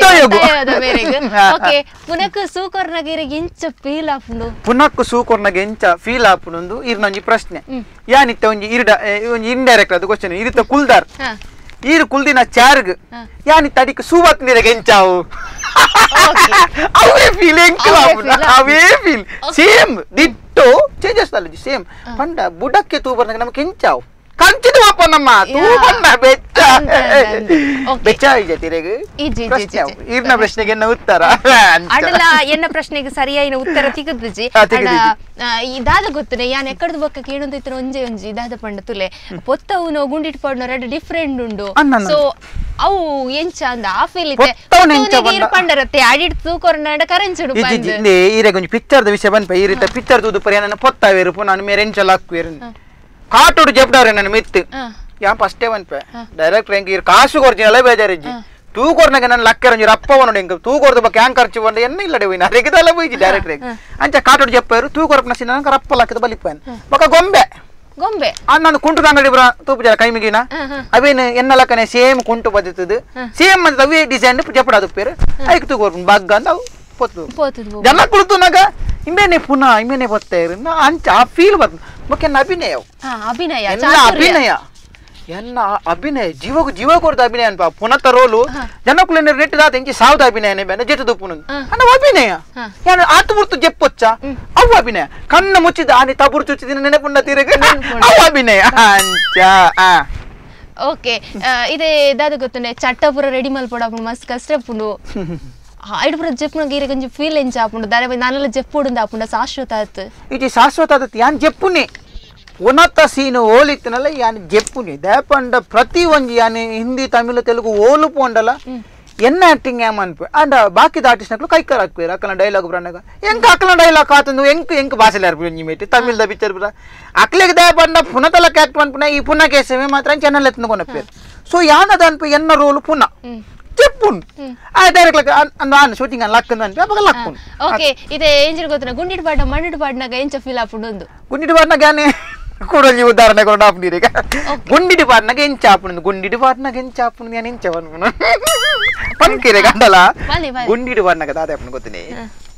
ಮೇರೆಗೆ ಓಕೆ ಪುನಕ್ ಸೂಕರ್ನಗಿರಿಗೆ ಇಂಚ ಫೀಲ್ ಆಪುಂಡು ಪುನಕ್ ಸೂಕರ್ನಗೆ ಇಂಚ ಫೀಲ್ ಆಪುಂಡು ಇರ್ನೊಂಜಿ ಪ್ರಶ್ನೆ ಯಾನಿತ್ತ ಒಂಜಿ ಒಂಜಿ ಇಂಡೈರೆಕ್ಟ್ ಅದು ಕ್ವಶನ್ ಇರಿತ ಕುಲ್ದಾರ್ ಈರು ಕುಲ್ದಿನ ಚಾರ್ಗ್ ಯಾನಿ ತಡಿಕ ಸೂವತ್ ನೀರಿಗೆ ಎಂಚಾವು ಅವೇ ಫೀಲ್ ಅವೇ ಫೀಲ್ ಸೇಮ್ ದಿಟ್ಟು ಚೇಂಜಸ್ ಅಲ್ಲ ಸೇಮ್ ಪಂಡ ಬುಡಕ್ಕೆ ತೂಬರ್ನಾಗ ನಮಗೆ ಎಂಚಾವು ಕಂಚಿದು ಅಪ್ಪ ನಮ್ಮ ತೂಬಣ್ಣ ಬೆಚ್ಚ ಬೆಚ್ಚ ಇದೆ ತಿರೆಗೆ ಈರ್ನ ಪ್ರಶ್ನೆಗೆ ಎನ್ನ ಉತ್ತರ ಅಡಲ ಎನ್ನ ಪ್ರಶ್ನೆಗೆ ಸರಿಯಾದ ಉತ್ತರ ತಿಗದ್ಜಿ ಇದಾದ ಗೊತ್ತನೆ ಯಾನ್ ಎಕ್ಕಡದ ಬೊಕ್ಕ ಕೇಳೊಂದು ಇತ್ರ ಒಂಜೆ ಒಂಜಿ ಇದಾದ ಪಂಡ ತುಲೆ ಪೊತ್ತವುನು ಗುಂಡಿಟ್ ಪಡ್ನ ಎರಡು ಡಿಫರೆಂಟ್ ಉಂಡು ಸೊ ಅವು ಎಂಚ ಅಂದ ಆ ಫೀಲ್ ಇದೆ ಪಂಡರತ್ತೆ ಆಡಿಟ್ ತೂಕೊರ್ನಾಡ ಕರೆಂಚುಡು ಪಂಡ ಈರೆಗೆ ಒಂಜಿ ಪಿಕ್ಚರ್ದ ವಿಷಯ ಬನ್ಪ ಈ ರೀತಿ ಪಿಕ್ಚರ್ ತೂದು ಪರಿ ನನ್ನ ಪೊತ್ತಾವೇರು ಪುನಃ ಮೇರೆ ಎಂಚಲ ಹಾಕ್ವೇರು ಕಾಟೋಡು ಜಪ್ಡವ್ರೆ ನನ್ನ ಮಿತ್ ಯಾ ಫಸ್ಟೇ ಬನ್ಪೆ ಡೈರೆಕ್ಟ್ ಹೆಂಗ್ ಇರ್ ಕಾಸು ಕೊರ್ಚಿನಲ್ಲ ಬೇಜಾರಿಜ್ಜಿ ತೂಕೊರ್ನಾಗ ನನ್ನ ಲಕ್ಕರಂಜಿ ರಪ್ಪವನು ಹೆಂಗ್ ತೂಕೊರ್ದ ಬಕ್ಕ ಹ್ಯಾಂಗ್ ಖರ್ಚು ಬಂಡ ಎನ್ನ ಇಲ್ಲಡೆ ಹೋಯ್ನ ರೆಗದಲ್ಲ ಹೋಯ್ಜಿ ಡೈರೆಕ್ಟ್ ಅಂಚ ಕಾಟೋಡು ಜಪ್ಪರು ತೂಕೊರ್ಪನ ಸಿನ ರಪ್ಪ ಲಕ್ಕದ ಬಲಿಪ್ಪನ್ ಬಕ್ಕ ಗೊಂಬೆ ನಾನು ಕುಂಟು ಅಂಗಡಿ ಬರ ತೂಪು ಜರ ಕೈ ಮಿಗಿನ ಅವೇನು ಎನ್ನ ಲಕ್ಕನೆ ಸೇಮ್ ಕುಂಟು ಬದಿತದು ಸೇಮ್ ಅಂತ ಅವೇ ಡಿಸೈನ್ ಜಪ್ಪಡಾದು ಪೇರು ಐಕ್ ತೂಕೊರ್ಪನ್ ಬಗ್ಗ ಅಂತ ಅವು ಪೊತ್ತು ಜನ ಕುಳಿತುನಾಗ ಇಮೇನೆ ಪುನಃ ಇಮೇನೆ ಬರ್ತೇರು ಅಂಚ ಆ ಫೀಲ್ ಬರ್ತದೆ ಬೊಕ್ಕ ಎನ್ನ ಅಭಿನಯ ಜೀವ ಕೊಡ್ದ ಅಭಿನಯ ಅನ್ಪ ಪುನಃ ರೋಲು ಜನಕ್ಕೂ ನೆಟ್ ದಾತ ಎಂಚಿ ಸಾವ್ದ ಅಭಿನಯನೇ ಬೇನೆ ಜೆಟ್ಟು ದುಪ್ಪುನು ಅನ್ನ ಅಭಿನಯ ಆತು ಬುರ್ತು ಜೆಪ್ಪೊಚ್ಚ ಅವು ಅಭಿನಯ ಕಣ್ಣ ಮುಚ್ಚಿದ ಆನೆ ತಬುರು ಚುಚ್ಚಿದಿನ ನೆನಪುಂಡ ತಿರುಗ ಅವು ಅಭಿನಯ ಅಂಚ ಓಕೆ ಇದೇ ದಾದ ಗೊತ್ತನೆ ಚಟ್ಟಪುರ ರೆಡಿ ಮಲ್ಪಡ ಮಸ್ತ್ ಕಷ್ಟ ಪುಂಡು ಐಡುಪುರ ಜೆಪ್ಪುನ ಗೀರೆ ಗಂಜಿ ಫೀಲ್ ಎಂಚ ಆಪುಂಡು ದಾರೆ ನಾನೆಲ್ಲ ಜೆಪ್ಪುಡುಂದ ಆಪುಂಡ ಶಾಶ್ವತ ಆತ್ ಇಟಿ ಶಾಶ್ವತ ಆದತ್ ಯಾನ್ ಜೆಪ್ಪುನೆ ಉನ್ನತ ಸೀನು ಓಲಿತ್ತನಲ್ಲ ಯಾನ್ ಜೆಪ್ಪುನೆ ದಯಪಂಡ ಪ್ರತಿ ಒಂಜಿ ಯಾನ್ ಹಿಂದಿ ತಮಿಳು ತೆಲುಗು ಓಲು ಪೋಂಡಲ್ಲ ಎನ್ನ ಆಕ್ಟಿಂಗ್ ಯಾಮ್ ಅನ್ಪೆ ಅಂಡ್ ಬಾಕಿದ ಆರ್ಟಿಸ್ಟ್ ನಕ್ಲು ಕೈಕರ್ ಹಾಕ್ಬೇರು ಅಕ್ಕಲ ಡೈಲಾಗ್ ಬ್ರಾಂಡಾಗ ಎಂಕ ಅಕ್ಕಲ ಡೈಲಾಗ್ ಆತಂದು ಎಂಕ ಭಾಷೆಲಿ ಅರ್ಪಿ ಒಂಜಿ ಮೇಟಿ ತಮಿಳ್ದ ಪಿಕ್ಚರ್ ಬರ ಅಕ್ಲೆಗೆ ದಯಪಂಡ ಪುನಃ ಆಕ್ಟ್ ಅನ್ಪುನ ಈ ಪುನಃ ಕೇಸವೆ ಮಾತ್ರ ಚಾನಲ್ ಎತ್ನ ಕೊನಪ್ಪೇರು ಸೊ ಯಾನದ ಅನ್ಪೆ ಎನ್ನ ರೋಲು ಪುನಃ చెప్పున్ ఆ డైరెక్ట్ అంద షూటింగ్ అని లక్కందంటే అప్పక లక్కున్ ఓకే ఇదే ఏం జరుగుతున్నా గుండిటి పాట మన్నిటి పాటనాక ఏం ఫీల్ అప్పుడుందు గుండిటి పాటనాక గాని కూడలి ఉదాహరణ కూడా ఆపునీరే గుండిటి పాటనాక ఏం చాపునుంది గుండిటి పాటనాక ఏం చాపునుంది అని ఏం చెప్పనుకున్నా పనికిరే గంటల గుండిటి పాటనాక దాదాపు ಗೊತ್ತನೆ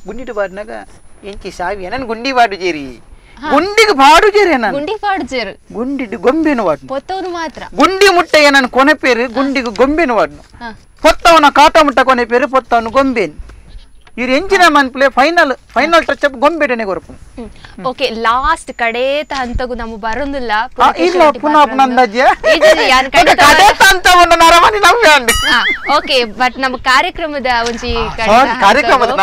ಗುಂಡಿಟಿ ಪಾಡ್ನಾಗ ಎಂಚಿ ಸಾವಿ ನಾನು ಗುಂಡಿ ಪಾಡು ಜೇರಿ ಗುಂಡಿಗೆ ಪಾಡು ಜೇರಿ ನಾನು ಗುಂಡಿ ಪಾಡು ಜೇರು ಗುಂಡಿಟಿ ಗೊಂಬೆನು ವಾಡ್ನು ಪೊತ್ತವನು ಮಾತ್ರ ಗುಂಡಿ ಮುಟ್ಟೆಗೆ ನಾನು ಕೊನೆ ಪೇರು ಗುಂಡಿಗೆ ಗೊಂಬೆನು ವಾಡ್ನು ಪೊತ್ತವನ ಕಾಟ ಮುಟ್ಟ ಕೊನೆ ಪೇರು ಪೊತ್ತವನು ಗೊಂಬೆನು ಇವ್ರು ಎಂಚಿನ ಮನ್ಪ್ಲೆ ಫೈನಲ್ ಟಚ್ ಅಪ್ ಗೊಂಬೆಟನೆ ಕೊರಪು ಓಕೆ ಲಾಸ್ಟ್ ಕಡೇತ ಹಂತಗು ನಮು ಬರೋದಿಲ್ಲ ಇಲ್ಲ ಪುನಃ ಅಂದಾಜೆ ಅಂತ ಒಂದು ನರಮನಿ ನಮ್ಗೆ ಅಂಡಿ ಓಕೆ ಬಟ್ ನಮ್ಮ ಕಾರ್ಯಕ್ರಮದ ಒಂಜಿ ಕಾರ್ಯಕ್ರಮದ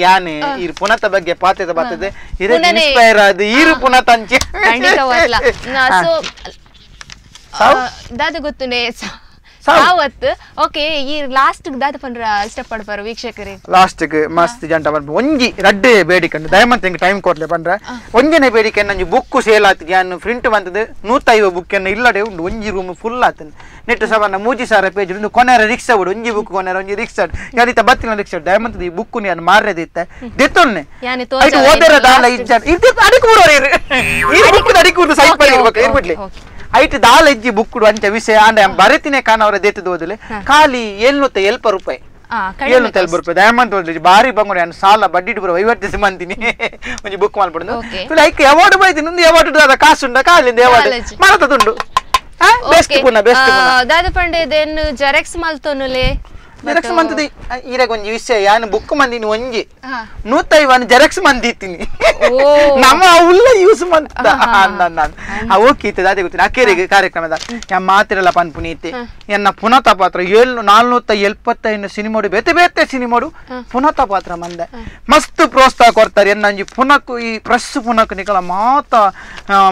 ಯಾನೆ ಇರ್ ಪುನಃ ಬಗ್ಗೆ ಪಾತ್ರದ ಬರ್ತದೆ ಇರೆ ಇನ್ಸ್ಪೈರ್ ಆದ ಇರು ಪುನಃ ತಂಚೆ ಖಂಡಿತವಾಗ್ಲ ಸೊ ದಾದ ಗೊತ್ತುನೆ ಸಾವತ್ ಓಕೆ ಈ ಲಾಸ್ಟ್ ದಾದ ಪಂಡ್ರ ಇಷ್ಟಪಡ್ಪಾರು ವೀಕ್ಷಕರಿಗೆ ಲಾಸ್ಟ್ ಮಸ್ತ್ ಜಂಟ ಬಂದು ಒಂಜಿ ರಡ್ಡೆ ಬೇಡಿಕಂಡು ದಯಮಂತ ಹಿಂಗೆ ಟೈಮ್ ಕೊಡ್ಲೆ ಬಂದ್ರೆ ಒಂಜನೇ ಬೇಡಿಕೆ ನಂಜಿ ಬುಕ್ ಸೇಲ್ ಆತಿಗೆ ನಾನು ಪ್ರಿಂಟ್ ಬಂತದ್ದು 150 ಬುಕ್ ಇಲ್ಲಡೆ ಉಂಡು ಒಂಜಿ ರೂಮ್ ಫುಲ್ ಆತನ ನೆಟ್ಟು ಸವನ್ನ 3000 ಪೇಜ್ ಒಂದು ಕೊನೆರ ರಿಕ್ಷಾ ಬಿಡು ಒಂಜಿ ಬುಕ್ ಕೊನೆರ ಒಂಜಿ ರಿಕ್ಷಾ ಯಾರಿತ ಬತ್ತಿನ ರಿಕ್ಷಾ ದಯಮಂತ ಈ ಬುಕ್ ನಾನು ಮಾರ್ರೆದಿತ್ತೆ ದೆತ್ತೊನ್ನೆ ಐಟು ಓದರ ದಾಲ ಇಜ್ಜ ಇದು ಅಡಿಕೂರು ಈ ಬುಕ್ ಅಡಿಕೂರು ಸೈಡ್ ಪೈ ಇರ್ಬೇಕು ಇರ್ಬಿಡ್ಲಿ ಐಟ್ ದಾಲ ಇಜ್ಜಿ ಬುಕ್ ಅಂಚ ವಿಷಯ ಅಂಡ ಬರತಿನೇ ಕಾಣ ಅವರ ದೇತದ ಓದಲೆ ಖಾಲಿ 770 ರೂಪಾಯಿ 770 ರೂಪಾಯಿ ದಯಮಂತ ಓದ್ಲಿ ಬಾರಿ ಬಂಗೋಡಿ ನಾನು ಸಾಲ ಬಡ್ಡಿ ಬರೋ 50 ಮಂದಿನಿ ಒಂಜಿ ಬುಕ್ ಮಾಡ್ಬಿಡು ಲೈಕ್ ಅವಾರ್ಡ್ ಬೈತೀನಿ ಒಂದು ಅವಾರ್ಡ್ ಅದ ಕಾಸುಂಡ ಕಾಲಿಂದ ಅವಾರ್ಡ್ ಮರತದುಂಡು ಬೆಸ್ಟ್ ಪುನ ಬೆಸ್ಟ್ ಪುನ ದಾದ ಪಂಡೆ ದೆನ್ ಜೆರಾಕ್ಸ್ ಮಲ್ತೋನುಲೆ ಜೆರಾಕ್ಸ್ ಮಂತದಿ ಈರಾಗ ಒಂಜಿ ವಿಷಯ ಯಾನು ಬುಕ್ ಮಂದಿನಿ ಒಂಜಿ 150 ಜೆರಾಕ್ಸ್ ಮಂದಿತ್ತೀನಿ ನಮ್ಮ ಉಲ್ಲ ಯೂಸ್ ಮಂತ ಓಕೆ ದಾದೆ ಗೊತ್ತಿಲ್ಲ ಅಕ್ಕೇರಿಗೆ ಕಾರ್ಯಕ್ರಮದ ಯಾ ಮಾತಿರಲ್ಲ ಪನ್ಪುನೀತಿ ಎನ್ನ ಪುನತ ಪಾತ್ರ 475 ಸಿನಿಮಾಡು ಬೇತೆ ಬೇತೆ ಸಿನಿಮಾಡು ಪುನತ ಪಾತ್ರ ಮಂದೆ ಮಸ್ತ್ ಪ್ರೋತ್ಸಾಹ ಕೊಡ್ತಾರೆ ಎನ್ನಂಜಿ ಪುನಕ್ ಈ ಪ್ರೆಸ್ ಪುನಕ್ ನಿಕಲ ಮಾತ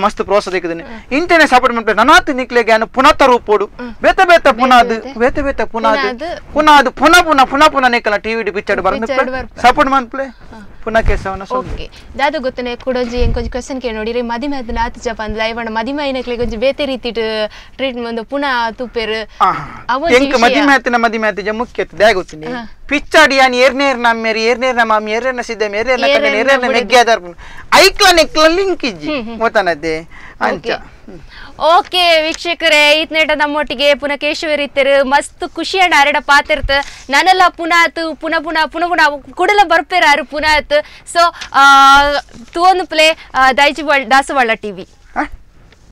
ಮಸ್ತ್ ಪ್ರೋತ್ಸಾಹ ದಿಕ್ಕದಿನಿ ಇಂಟರ್ನೆಟ್ ಸಪೋರ್ಟ್ ಮಾಡ್ತಾರೆ ನನಾತಿ ನಿಕ್ಲೆಗೆ ಯಾನು ಪುನತ ರೂಪೋಡು ಬೇತೆ ಬೇತೆ ಪುನಾದು ಬೇತೆ ಬೇತೆ ಪುನಾದು ಪುನಾದು ಪುನಃ ನಿಕಲ ಟಿವಿ ಪಿಕ್ಚರ್ ಬರಂದು ಸಪೋರ್ಟ್ ಮಾಡ್ಪ್ಲೆ ಪುನಃ ಕೇಸವನ ಓಕೆ ದಾದು ಗೊತ್ತನೆ ಕುಡೋಜಿ ಎಂಕೊಂಜಿ ಕ್ವೆಶ್ಚನ್ ಕೇಳಿ ನೋಡಿರಿ ಮದಿಮೆ ಅದನ್ನ ಆತ ಜಪಾನ್ ಲೈವಣ ಮದಿಮೆ ಐನಕ್ಲೆ ಕೊಂಚ ಬೇತೆ ರೀತಿ ಟ್ರೀಟ್ಮೆಂಟ್ ಒಂದು ಪುನಃ ತುಪ್ಪೇರು ಎಂಕ ಮದಿಮೆ ಆತಿಜ ಮುಖ್ಯ ದೇ ಗೊತ್ತಿನಿ ಪಿಚ್ಚಾಡಿ ಯಾನ್ ಏರ್ನೇರ್ ನಮ್ಮೇರಿ ಏರ್ನೇರ್ ನಮ್ಮಿ ಏರ್ನೇರ್ನ ಸಿದ್ದೆ ಏರ್ನೇರ್ನ ಕಣ್ಣೆ ಏರ್ನೇರ್ನ ನೆಗ್ಗೆ ಆದಾರ ಐಕ್ಲ ನೆಕ್ಲ ಲಿಂಕ್ ಇಜ್ಜಿ ಗೊತ್ತನದ್ದೆ ಅಂಚ ಓಕೆ ವೀಕ್ಷಕರೇ ಇತ್ನೇಟ ನಮ್ಮೊಟ್ಟಿಗೆ ಪುನಃ ಕೇಶವರಿತ್ತರು ಮಸ್ತ್ ಖುಷಿಯಣ್ಣ ಅರಡ ಪಾತಿರ್ತ ನಾನೆಲ್ಲ ಪುನಃ ಕುಡಲ ಬರ್ಪೇರಾರು ಪುನಃ ಸೊ ತೂವೊಂದು ಪ್ಲೇ ದಾಸವಾಳ ಟಿವಿ